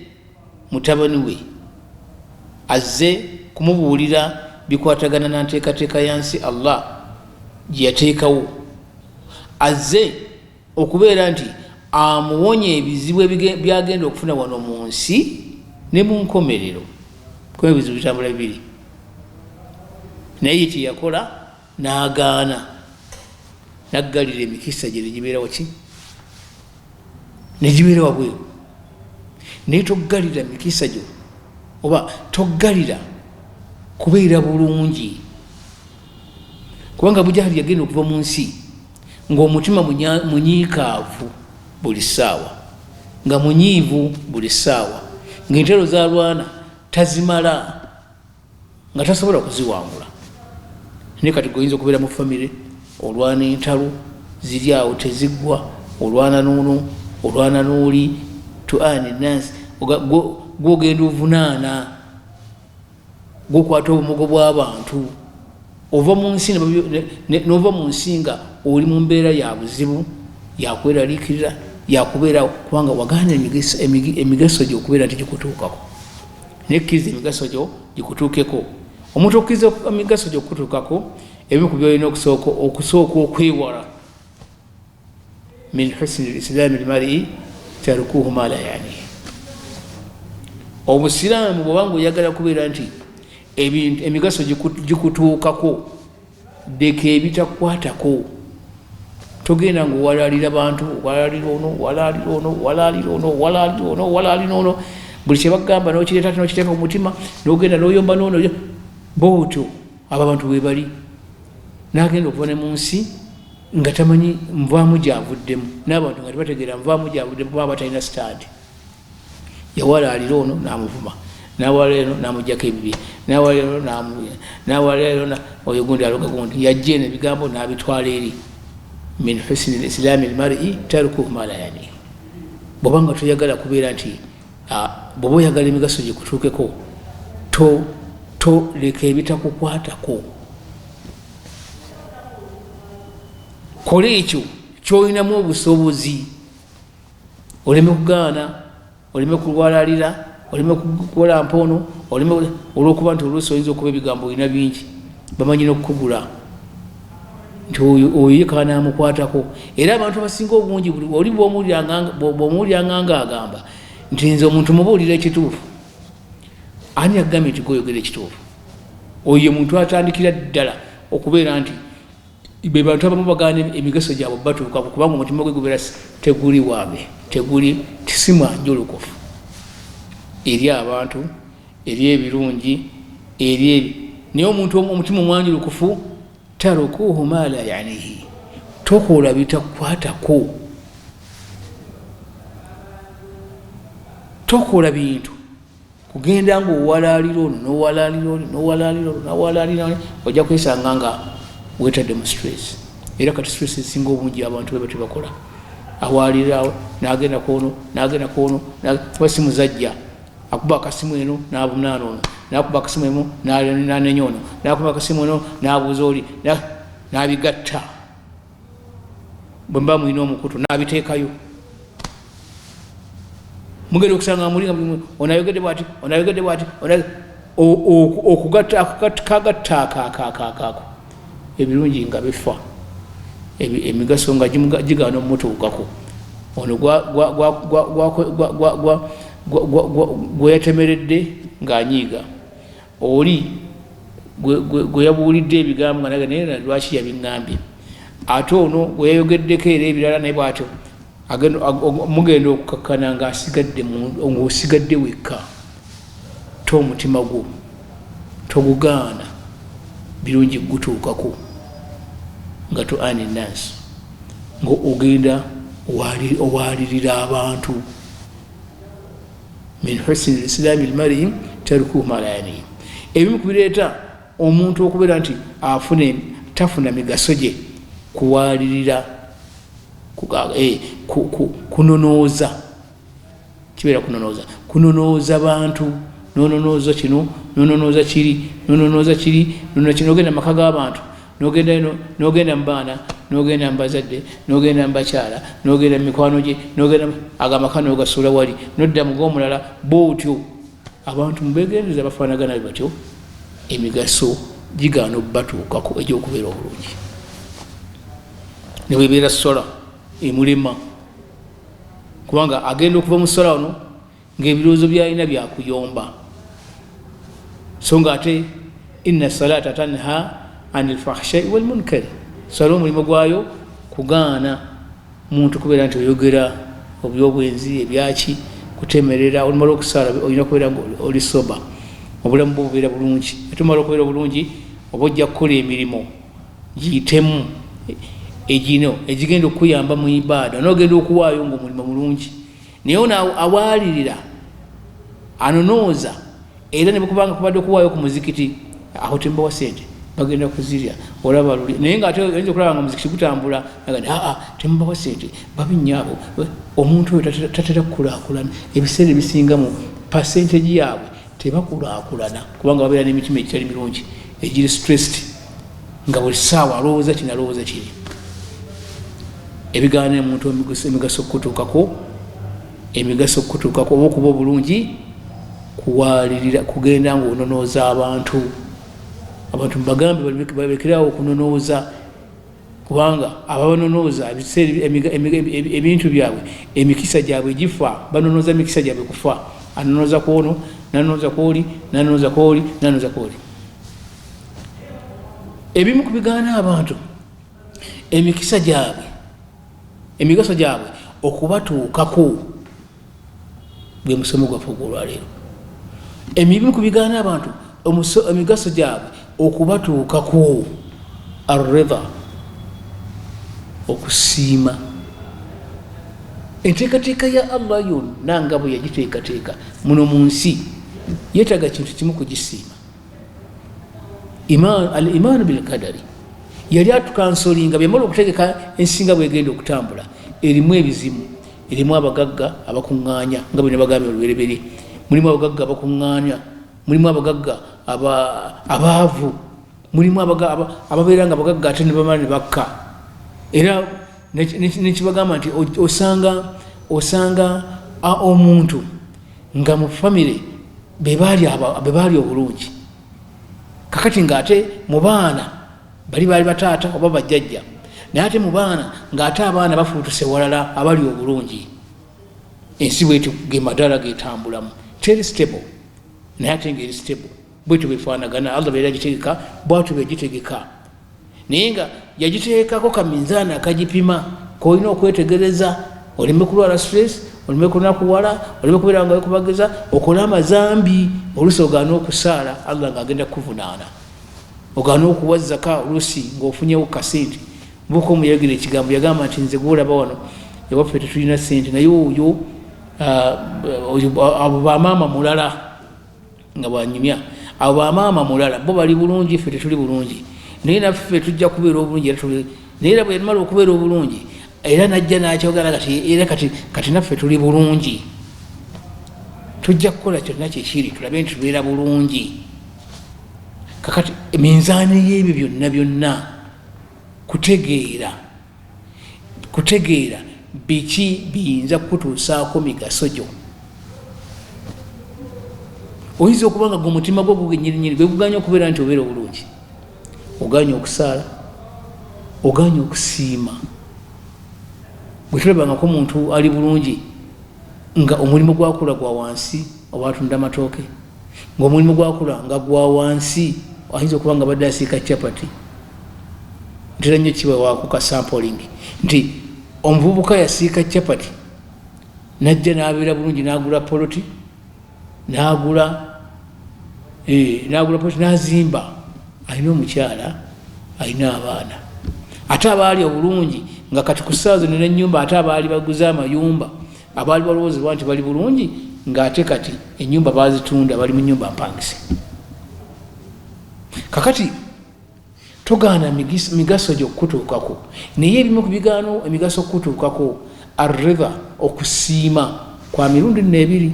mutabani we, azze kumubuulira bikwatagana na nteekateeka ya nsi Allah gye yateekawo, azze okubeera nti amuwonye ebizibu byagenda okufuna wano mu nsi ne mu nkomerero, kuba ebizibu bitambula bibiri. Naye ye kyeyakola n'agaana, naggalira emikisa gye negibeerawo ki, negibeera wabweru. Naye toggalira mikisa gyo, oba toggalira kubeera bulungi, kubanga Abu Jahali yagenda okuva mu nsi ng'omutima munyiikaavu buli ssaawa, nga munyiivu buli ssaawa, ng'entero zalwana tazimala, nga tasobola kuziwangula. Naye kati goyinza okubeera mu famire, olwana entalo ziri awo teziggwa, olwana n'ono, olwana n'oli, tuani nansi, gwogenda ovunaana, gwokwata obumogo bw'abantu, ova mu nsi n'ova mu nsi nga oli mu mbeera ya buzibu, yakweraliikirira, yakubeera, kubanga wagaana emigaso gyo okubeera nti gikutuukako. Naye kkiriza emigaso gyo gikutuukeko. Omuntu okkiriza emigaso gyo okutuukako, ebimu ku byolina okusooka okwewala min husni lislaami lmari tarukuhu ma la yani. Obusiraamu bwobanga oyagala kubeera nti ebintu emigaso gikutuukako deka ebitakwatako. Togenda nga walalira bantu walalira ono buli kyebagamba nokireeta nokiteeka ku mutima nogenda noyomba nono bootyo abo abantu webali nagenda okuva ne mu nsi nga tamanyi nvaamu gyavuddemu n'abantu nga tebategeera nvaamu gyavuddemu kuba batalina sitaadi. Yawalalira ono namuvuma nawalira eno namugjako ebibi nawalira eno oyo gundi aloga gundi yajja eno ebigambo nabitwala eri. Min husni al-islami al-mar'i tarukuhu ma la yani. Bwobanga toyagala kubeera nti bwoba oyagala emigaso gikutuukeko leka ebitakukwatako. Kola ekyo kyolinamu obusobozi, oleme kugaana, oleme kulwalalira, oleme kukola mpono, olwokuba nti oluusi oyinza okuba ebigambo olina bingi bamanyi n'okukugula nti oyo kanamukwatako. Era abantu abasinga obungi oli bw'omuwuliranga ng'agamba nti nze omuntu mubuulira ekituufu, ani agambye nti goyogera ekituufu? Oyo muntu atandikira ddala okubeera nti be bantu abamu bagaana emigaso gyabwe batuukako kubanga omutima gwe gubeera teguli waabe, teguli tisimwanjulukufu eri abantu, eri ebirungi, naye omuntu omutima omwanjulukufu tarukuhu ma la yanihi, tokola bitakwatako, tokola bintu kugenda nga owalalira ono nowalalira ono ojja kwesanga nga wetadde stress. Era kati stress esinga obungi abantu beba tebakola, awalirirawo nagenda kwono basimu zajja akuba akasimu eno nabunaana ono nakuba akasimu emu nanenya ono nakuba akasimu eno nabuuza oli nabigatta, bwe mba mulina omukutu nabiteekayo. Mugenda okusanga mulinga onayogedde bwati okugatta ebirungi nga bifa, emigaso nga gigaana omutuukako. Ono gweyatemeredde ng'anyiiga, oli gwe yabuulidde ebigambo nga naye lwaki yabiŋŋambye, ate ono gwe yayogeddeko era ebirala naye bw'atyo mugenda okukakkana ng'osigadde wekka. Omutima gwo togugaana, birungi gutuukako nga tuani nansi ng'ogenda owalirira abantu. Min husni al-islami al-mar'i tarukuhu ma la yani. Ebimu ku bireeta omuntu okubeera nti tafuna migaso gye kuwalirira, kunonooza, kibeera kunonooza bantu, nononooza kino, nononooza kiri, nogenda mu maka g'abantu, nogenda eno, nogenda mu baana, nogenda mu bazadde, nogenda mu bakyala, nogenda mu mikwano gye, nogenda agamaka n'ogasuula wali, nodda mu g'omulala, bw'otyo. Abantu mubegendereza bafaanagana batyo, emigaso gigaana obbatuukako egy'okubeera obulungi. Ne bwebeera sola emulema, kubanga agenda okuva mu sola ono ng'ebirowoozo byalina byakuyomba. So nga ate inna salata tanha anil fahshai wal munkari, sola omulimu gwayo kugaana muntu kubeera nti oyogera ebyobwenzi ebyaki, kutemerera. Olumala okusala olina kubeera oli soba, obulamu bwo bubeera bulungi. Ate omala okubeera bulungi oba ojja kukola emirimu giyitemu egino egigenda okuyamba mu ibaada, n'ogenda okuwaayo ng'omulimu mulungi. Naye ono awalirira anonooza, era ne bukubanga kubadde okuwaayo ku muzikiti, aho tembawa sente bagenda kuzirya olaba luli. Naye ng'ate oyinza okulaba nga muzikiti gutambula nagamba temubawa sente babinyaabo. Omuntu oyo tatera kukulaakulana. Ebiseera ebisingamu pasentegi yaabwe tebakulaakulana kubanga babeera n'emitima egitali mirungi, egiri stressed, nga buli ssaawa alowooza kino alowooza kiri. Ebigaana omuntu emigaso okutuukako oba okuba obulungi, kuwalirira, kugenda ng'ononooza abantu. Abantu mubagambe balekerawo okunonooza. kubanga ababanonoza ebintu byabwe emikisa gyabwe gifa, banonoza emikisa gyabwe kufa, anonoza kwono nanonoza kwoli nanonoza kwoli nanonoza kwoli. Ebimu kubigaana abantu emikisa gyabwe emigaso gyabwe okubatuukako gwe musomo gwaffe ogwolwaleero. Ebimu kubigaana abantu emigaso gyabwe okubatuukako arridha, okusiima. Enteekateeka ya Allah yonna nga bwe yagiteekateeka muno mu nsi yeetaaga kintu kimu kugisiima, al imaanu bil kadari. Yali atukansolinga byamala okutegeka ensinga bwegenda okutambula, erimu ebizimu, erimu abagagga abakuŋŋaanya nga bwe nabagambye olubereberye, mulimu abagagga abakuŋŋaanya, mulimu abagagga abaavu, mulimu ababeera nga abagagga ate ne bamala ne bakka. Era nekibagamba nti osanga omuntu nga mu famire bebaali obulungi, kakati ng'ate mu baana bali bataata oba bajjajja, naye ate mu baana ng'ate abaana bafuutuse walala abali obulungi. Ensi bwetyo ge madaala getambulamu, teri stable, naye ate ng'eri stable. Bwetyo befaanagana, Allah beera agitegeka bwatyo begitegeka, naye nga yagiteekako kaminzaani akagipima koolina okwetegereza, oleme kulwala stress, oleme kunakuwala, oleme kubeera nga wekubageza, okole amazambi, oluusi ogaana okusaala Allah ng'agenda kukuvunaana, ogaana okuwa zaka oluusi ng'ofunyewo kasente. Mbuka omuyagira ekigambo yagamba nti nze gwolaba wano ewaffe tetulina sente, naye oyo abo bamaama mulala nga bwanyumya, abo bamaama mulala bo bali bulungi, ffe tetuli bulungi, naye naffe tujja kubeera obulungi. Naye era bwe yamala okubeera obulungi era najja nakyogera kati naffe tuli bulungi, tujja kukola kyonna kyekiri tulabe nti tubeera bulungi. Kakati eminzaani y'ebyo byonna kutegeera biki biyinza kutuusaako migaso gyo. Oyinza okuba nga omutima gwo gunyirinyiri gwe guganya okubeera nti obeera obulungi, oganya okusaala, oganya okusiima. Bwe tulabangako omuntu ali bulungi nga omulimu gwakula gwa wansi, oba atunda amatooke, ng'omulimu gwakula nga gwa wansi, ayinza okuba nga badde asiika capati. Ntera nnyo kiba wakuka sampling nti omuvubuka yasiika capati najja n'abeera bulungi, n'agula poloti, n'agula poloti, n'azimba, alina omukyala, alina abaana. Ate abaali obulungi nga kati ku ssaawa zino n'ennyumba, ate abaali baguze amayumba, abaali balowoozebwa nti bali bulungi, ng'ate kati ennyumba baazitunda, bali mu nnyumba mpangise. Kakati togaana migaso gy'okutuukako, naye ebimu ku bigaano emigaso okutuukako, arridha, okusiima kwa mirundi n'ebiri.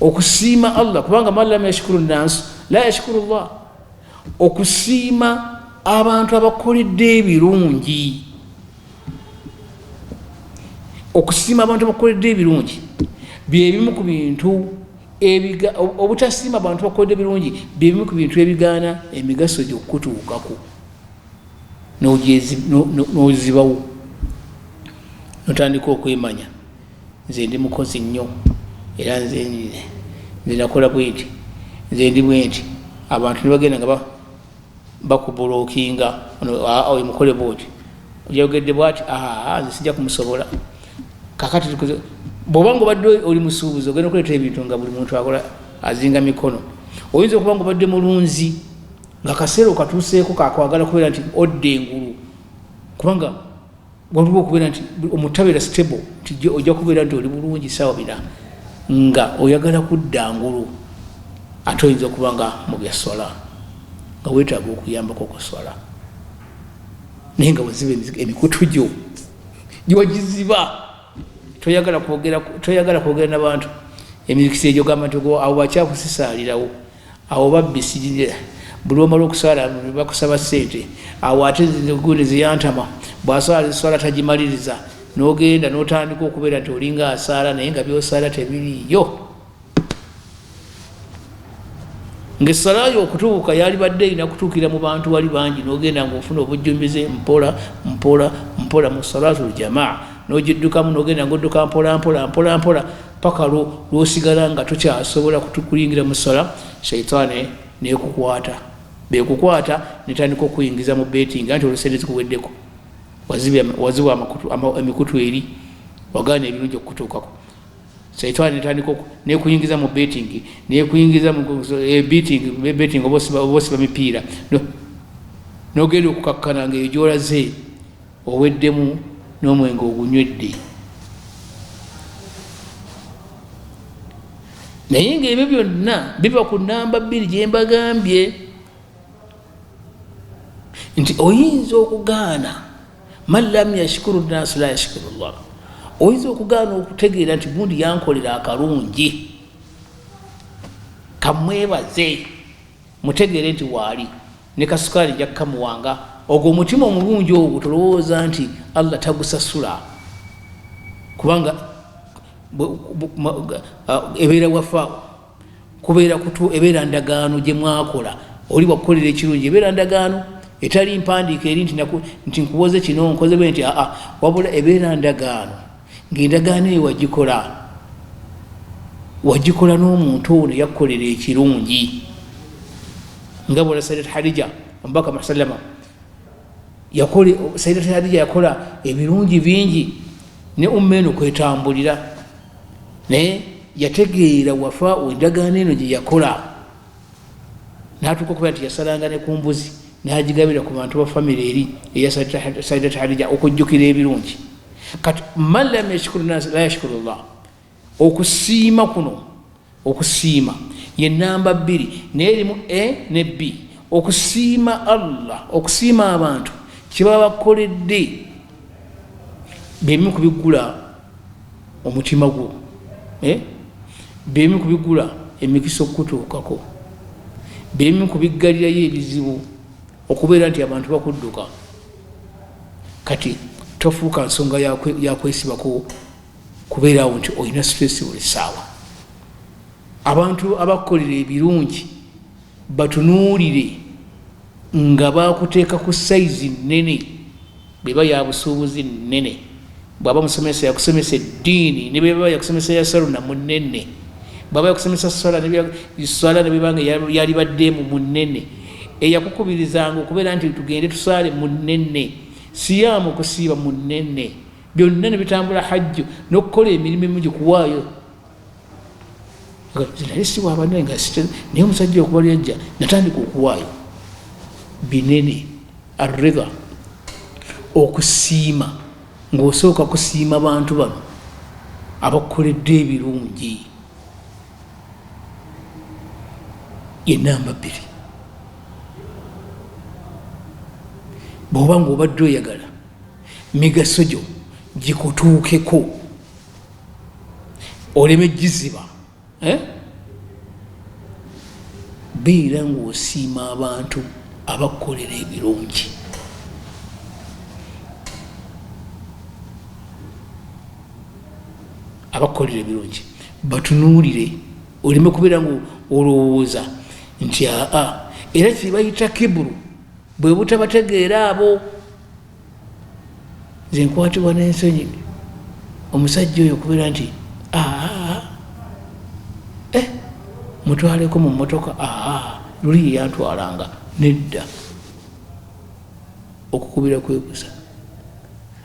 Okusiima Allah, kubanga man lam yashkuru nnaasu la yashkuru Allah. Okusiima abantu abakoledde ebirungi, okusiima abantu abakoledde ebirungi byebimu ku bintu obutasiima abantu bakoledde ebirungi byebimu ku bintu ebigaana emigaso gy'okutuukako, n'ozibawo, notandika okwemanya. Nze ndi mukozi nnyo, era nze nakola bwenti, nze ndi bwenti. Abantu ne bagenda nga bakubulookinga, oyo mukole bwoti, oyogedde bwati, nze sijja kumusobola. Kakati bw'oba nga obadde oli musuubuzi, ogenda okuleeta ebintu nga buli muntu akola azinga mikono. Oyinza okuba nga obadde mulunzi nga kaseera okatuuseeko kakwagala kubeera nti odda engulu, kubanga waliwo okubeera nti omutabeera stable, nti ojja kubeera nti oli bulungi saawa bina nga oyagala kudda ngulu. Ate oyinza okuba nga mu bya swala nga weetaaga okuyambako okuswala, naye nga weziba emikutu gyo gyogiziba, toyagala kwogera n'abantu emikisa egyo, gamba nti awo bakyakusisaalirawo, awo babbisirira, buli omala okusaala bakusaba ssente, awo ate gundi ziyantama, bw'aswala eswala tagimaliriza, n'ogenda n'otandika okubeera nti olinga asaala naye nga byosaala tebiriyo. ng'essala yo okutuuka yali badde ina kutuukira mu bantu wali bangi n'ogenda ng'ofuna obujjumbize mpola mpola mpola mu salaatul jamaa n'ogiddukamu n'ogenda ng'odduka mpola mpola mpola mpola paka lw'osigala nga tokyasobola kuyingira mu ssala shaitaani n'ekukwata bekukwata netandika okuyingiza mu betingi anti oluseere zikuweddeko waziba emikutu eri wagaana ebirungi okutuukako shaitaani netandika nekuyingiza mu betingi nekuyingiza mu betingi oba osiba mipiira nogenda okukakkana ngaeyo gyolaze oweddemu n'omwenge ogunywedde naye ngaebyo byonna biva ku namba 2 gyembagambye nti oyinza okugaana man lam yashkuru nnaasi la yashkuru llah oyinza okugaana okutegeera nti gundi yankolera akalungi kamwebaze mutegeere nti waali ne kasukaali jakkamuwanga ogwo omutima omulungi ogwo tolowooza nti allah tagusasula kubanga ebeera wafa kubeera ebeera ndagaano gye mwakola oli wakukolera ekirungi ebeera ndagaano etali mpandiika eri nti nkuwoze kino nkoze bwe nti wabula ebeera ndagaano ng'endagaano eyo wagikola n'omuntu ono yakukolera ekirungi nga bwala Sayyidat Hadija omubaka Muhammad Sayyidat Hadija yakola ebirungi bingi ne eno kwetambulira naye yategeera wafa endagaano eno gye yakola n'atuuka okubeera nti yasalanga ne ku mbuzi n'agigabira ku bantu ba famire eri eya Sayyidat Hadija okujjukira ebirungi kati man lam yashkuru nnaasi la yashkuru llah okusiima kuno okusiima ye namba 2 n'erimu ne B okusiima Allah okusiima abantu kibaba bakoledde bemu kubigula omutima gwo bemu kubigula emikisa okutuukako bemu kubiggalirayo ebizibu okubeera nti abantu bakudduka kati tofuuka nsonga yakwesibako kubeerawo nti olina stress buli ssaawa abantu abakukolera ebirungi batunuulire nga bakuteeka ku sayizi nnene bweba yabusuubuzi nnene bwaba musomesa yakusomesa eddiini ne bweba yakusomesa ya saluna munene bwaba yakusomesa swala nebwebanga yali baddeemu munene eyakukubirizanga okubeera nti tugende tusaale munene siyaamu okusiiba munene byonna ne bitambula hajju n'okukola emirimu emingi kuwaayo naye siwaabanene naye omusajja okuba lyajja natandika okuwaayo binene arridha okusiima ng'osooka kusiima bantu bano abakukoledde ebirungi ye namba 2 bw'oba ng'obadde oyagala migaso gyo gikutuukeko oleme giziba beera ng'osiima abantu abakukolera ebirungi abakukolera ebirungi batunuulire oleme kubeera ng'olowooza nti era kibayita kiburu bwe butabategeera abo nze nkwatibwa n'ensonyi omusajja oyo okubeera nti mutwaleko mu mmotoka luli yantwalanga nedda okukubira kwegusa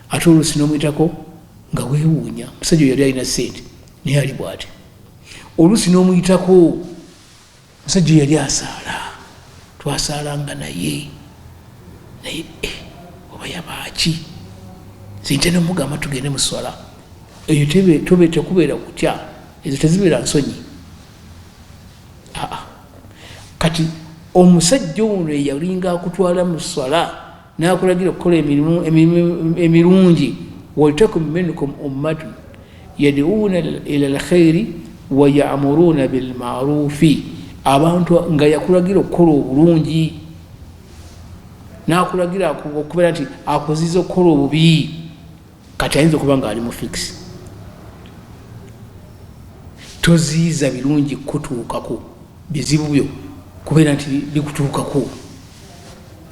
ate oluusi n'omuyitako nga weewuunya omusajja oyo yali alina sente naye ali bw'ati oluusi n'omuyitako omusajja oyo yali asaala twasaalanga naye oba yabaaki sente nomugamba tugende mu swala eyo tekubeera kutya ezo tezibeera nsonyi kati omusajja ono eyalinga akutwala mu swala n'akulagira okukola emirungi waltakum minkum ummatun yad'uuna ila alkhairi wa ya'muruuna bilma'ruufi abantu nga yakulagira okukola obulungi n'akulagira okubeera nti akuziza okukola obubi kati ayinza okuba nga ali mu fix toziiza birungi kutuukako bizibu byo kubeera nti bikutuukako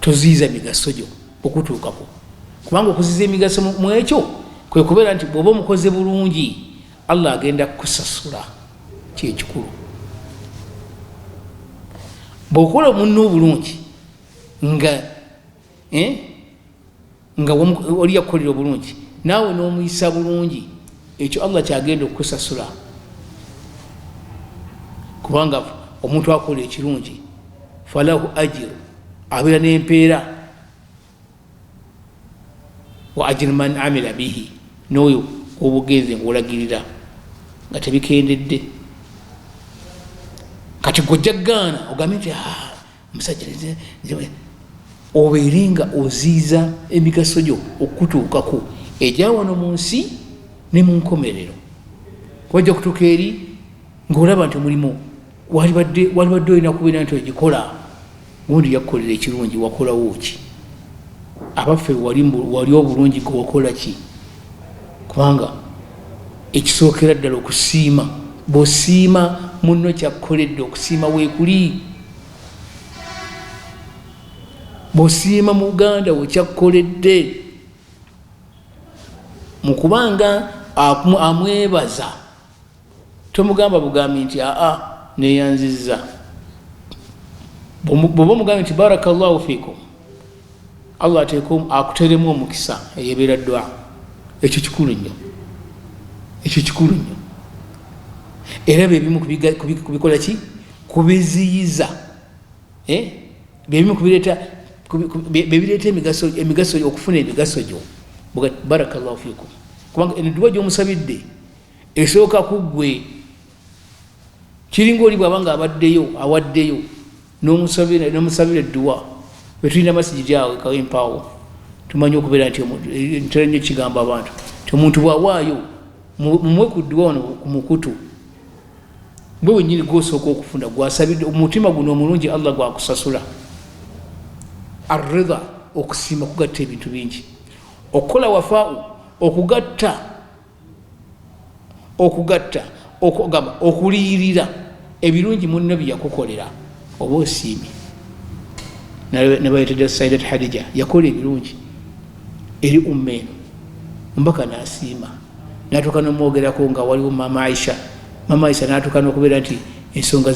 toziiza migaso gyo okutuukako kubanga okuziiza emigaso mu ekyo kwe kubeera nti bw'oba omukoze bulungi Allah agenda kukusasula kyekikulu bw'okola omunno obulungi nga oli yakukolera obulungi naawe n'omuyisa bulungi ekyo Allah kyagenda okukusasula kubanga omuntu akola ekirungi falahu ajiru abeera n'empeera wa ajiru man amila bihi n'oyo obugenze ngaolagirira nga tebikendedde kati gojja gaana ogambe nti omusajja obeere nga oziiza emigaso gyo okutuukako ejawano mu nsi ne mu nkomerero wajja kutuuka eri ng'olaba nti omulimu walibadde olina kubeera nti ogikola gundi yakukolera ekirungi wakolawo ki abaffe wali obulungi gewakola ki kubanga ekisookera ddala okusiima bw'osiima munno kyakukoledde okusiima weekuli bw'osiima muganda we kyakukoledde mu kubanga amwebaza tomugamba bugambi nti neyanzizza bw'oba omugambi nti barakallahu fiikum Allah akuteremu omukisa eyebeera dua ekyo kikulu nnyo era byebimu kubikola ki kubiziyiza byebimu bebireeta emigaso okufuna emigaso gyo barakallahu fiikum kubanga enduwa gy'omusabidde esooka kuggwe kiringa oli bw'aba nga awaddeyo n'omusabira edduwa bwetulina masigidi awo ekawempaawo tumanyi okubeera nti ntera nnyo kigamba abantu ti omuntu bw'awaayo mumwe ku dduwa wano ku mukutu bwe wennyini gwosooka okufuna gwasabidde omutima guno omulungi Allah gwakusasula arridha okusiima kugatta ebintu bingi okukola wafaau okugatta okuliyirira ebirungi munno byeyakukolera oba osiimye nabayetedde Saidat Hadija yakola ebirungi eri umma eno mbaka n'asiima n'atuuka n'omwogerako nga waliwo mama Aisha n'atuuka n'okubeera nti ensonga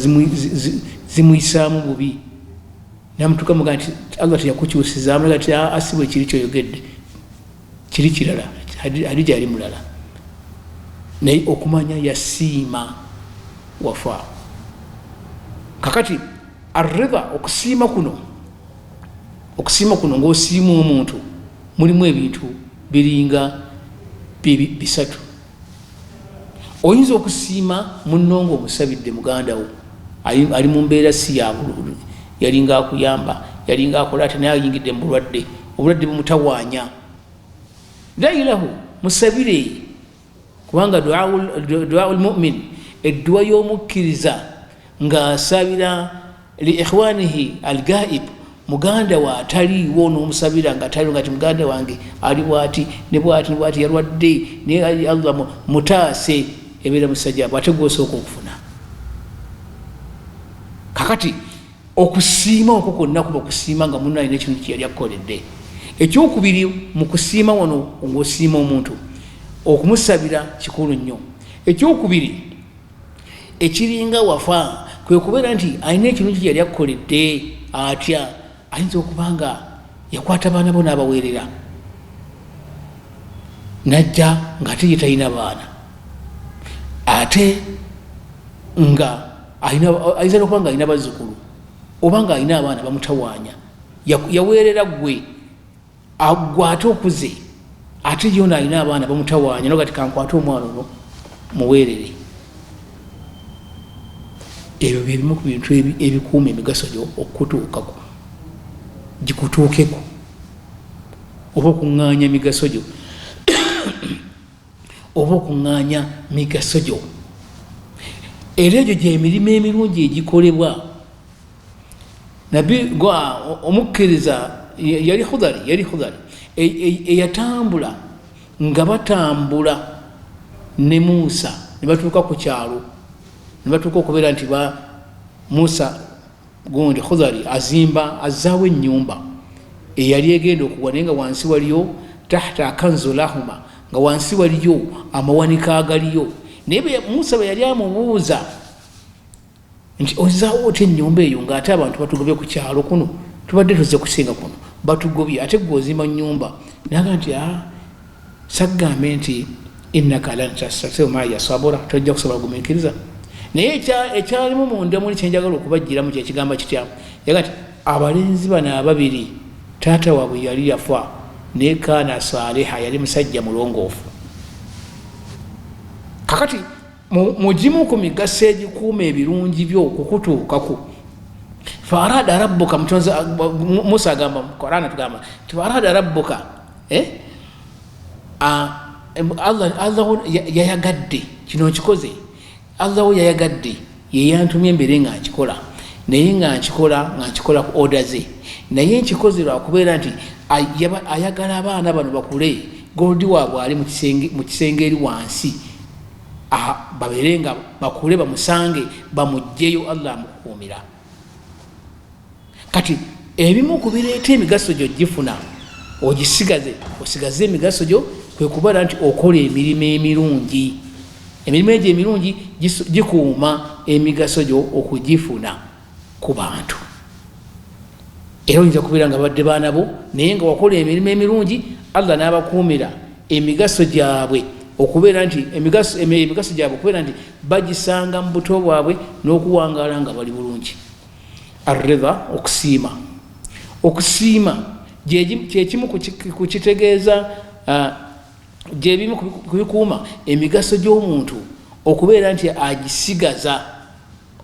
zimuyisaamu bubi namutuuka muga nti Allah teyakukyusizaamu nti asibwe kiri kyoyogedde kiri kirala Hadija yali mulala naye okumanya yasiima wafa kakati arridha okusiima kuno ng'osiima omuntu mulimu ebintu biringa bisatu oyinza okusiima munno ng'omusabidde muganda wo ali mu mbeera si ya bululu yalinga akuyamba yalinga akola ate naye ayingidde mu obulwadde bumutawaanya dailahu musabire kubanga duaul mu'min edduwa y'omukkiriza ng'asabira li ikhwanihi algaib muganda wa ataliiwo n'omusabira nga ataliiwo ngati muganda wange ali bwati ne bwati yalwadde naye Allah mutaase ebeera musajja ate gw'osooka okufuna kakati okusiima okwo kwonna kuba okusiima nga munno alina ekintu kyeyali akukoledde ekyokubiri mu kusiima wano ng'osiima omuntu okumusabira kikulu nnyo ekyokubiri ekiringa wafa kwe kubeera nti alina ekintu kyeyali akukoledde atya ayinza okubanga yakwata baana bo n'abaweerera najja ng'ate ye talina baana ate nga ayinza n'okuba nga alina bazzukulu oba nga alina abaana bamutawaanya yaweerera gwe ate okuze ate yona alina abaana bamutawaanya nogati kankwate omwana ono muweerere ebyo byebimu ku bintu ebikuuma emigaso gyo okutuukako gikutuukeko oba okuŋŋaanya migaso gyo oba okuŋŋaanya migaso gyo era egyo gyemirimu emirungi egikolebwa nabbi omukkiriza yali khudari eyatambula nga batambula ne Musa ne batuuka ku kyalo ne batuuka okubeera nti Musa gundi Khudhari azaawo ennyumba eyali egenda okugwa naye nga wansi waliyo tahta kanzu lahuma, nga wansi waliyo amawanika agaliyo. Naye Musa bwe yali amubuuza nti ozaawo otya ennyumba eyo ng'ate abantu batugobye ku kyalo kuno, tubadde tuzze kusinga kuno batugobye, ate gwe ozimba nnyumba? Naga nti saggambe nti innaka lan tastati'u ma'iya sabura, tojja kusobola gumiikiriza. Naye ekyalimu munda muli kyenjagala okubajjiramu kyekigamba kitya, yaga nti abalenzi bano ababiri taata waabwe yali yafa, naye kaana saaliha, yali musajja mulongoofu. Kakati mugimu ku migaso egikuuma ebirungi by'okukutuukako. Farada rabbuka, Musa agamba mu Qur'an, tugamba ti farada rabbuka, Allah yayagadde kino nkikoze, Allah yayagadde yeyantumye mbere nga nkikola, naye nga nkikola ku order ze, naye nkikoze lwakubeera nti ayagala abaana bano bakule, goldi waabwe ali mu kisenge eri wansi, babeere nga bakule, bamusange, bamugjeyo, Allah amukuumira. Kati ebimu ku bireeta emigaso gyo gifuna osigaze emigaso gyo, kwe kubala nti okola emirimu emirungi. Emirimu egyo emirungi gikuuma emigaso gyo okugifuna ku bantu. Era oyinza kubeera nga badde baana bo, naye nga wakola emirimu emirungi, Allah n'abakuumira emigaso gyabwe, okubeera nti emigaso gyabwe okubeera nti bagisanga mu buto bwabwe n'okuwangaala nga bali bulungi. Arridha, okusiima kyekimu kukitegeeza, gyebimu kubikuuma emigaso gy'omuntu, okubeera nti agisigaza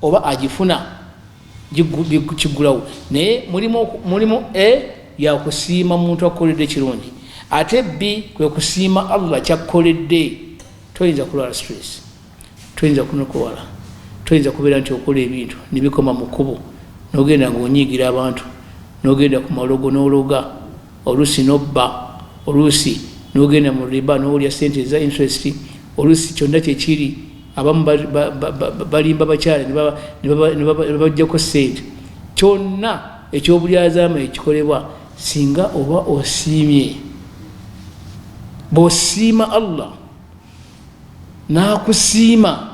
oba agifuna kigulawo. Naye mulimu yakusiima muntu akoledde kirungi, ate B kwe kusiima Allah kyakkoledde. Toyinza kulwala stress, toyinza kunokuwala, toyinza kubeera nti okola ebintu nebikoma mu kkubo, nogenda ng'onyiigira abantu, nogenda ku malogo n'ologa, oluusi nobba, oluusi nogenda mu riba n'olya sente eza interest, oluusi kyonna kyekiri, abamu balimba bakyala ne babajjako sente. Kyonna ekyobulyazaama ekikolebwa, singa oba osiimye, bw'osiima Allah n'akusiima,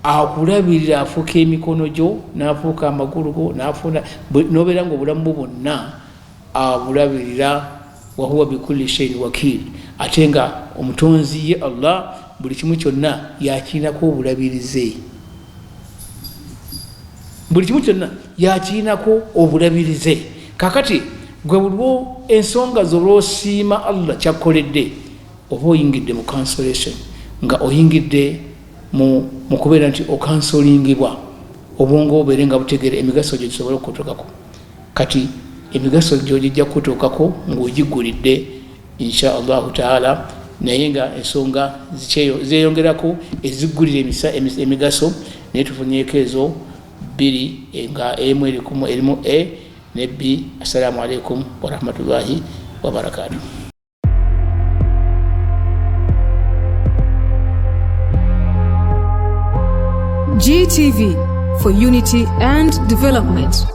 akulabirira, afuuka emikono gyo, n'afuuka amagulu go, n'obeera nga obulamu bwo bwonna abulabirira. Wahuwa bikulli shay'in wakil, ate nga omutonzi ye Allah buli kimu kyonna yakirinako obulabirize, buli kimu kyonna yakirinako obulabirize. Kakati gwe buliwo ensonga z'olwosiima Allah kyakkoledde, oba oyingidde mu cancellation, nga oyingidde mu kubeera nti okansolingibwa, obwongo obeere nga butegeera emigaso gyo gisobole okukutuukako. Kati emigaso gyo gijja kutuukako ng'ogigulidde insha Allahu taala, naye nga ensonga zeeyongerako ezigulira emigaso, naye tufunyeeko ezo bbiri, nga emu erimu A ne B. Assalamu alaikum warahmatullahi wabarakatuh. GTV, for unity and development.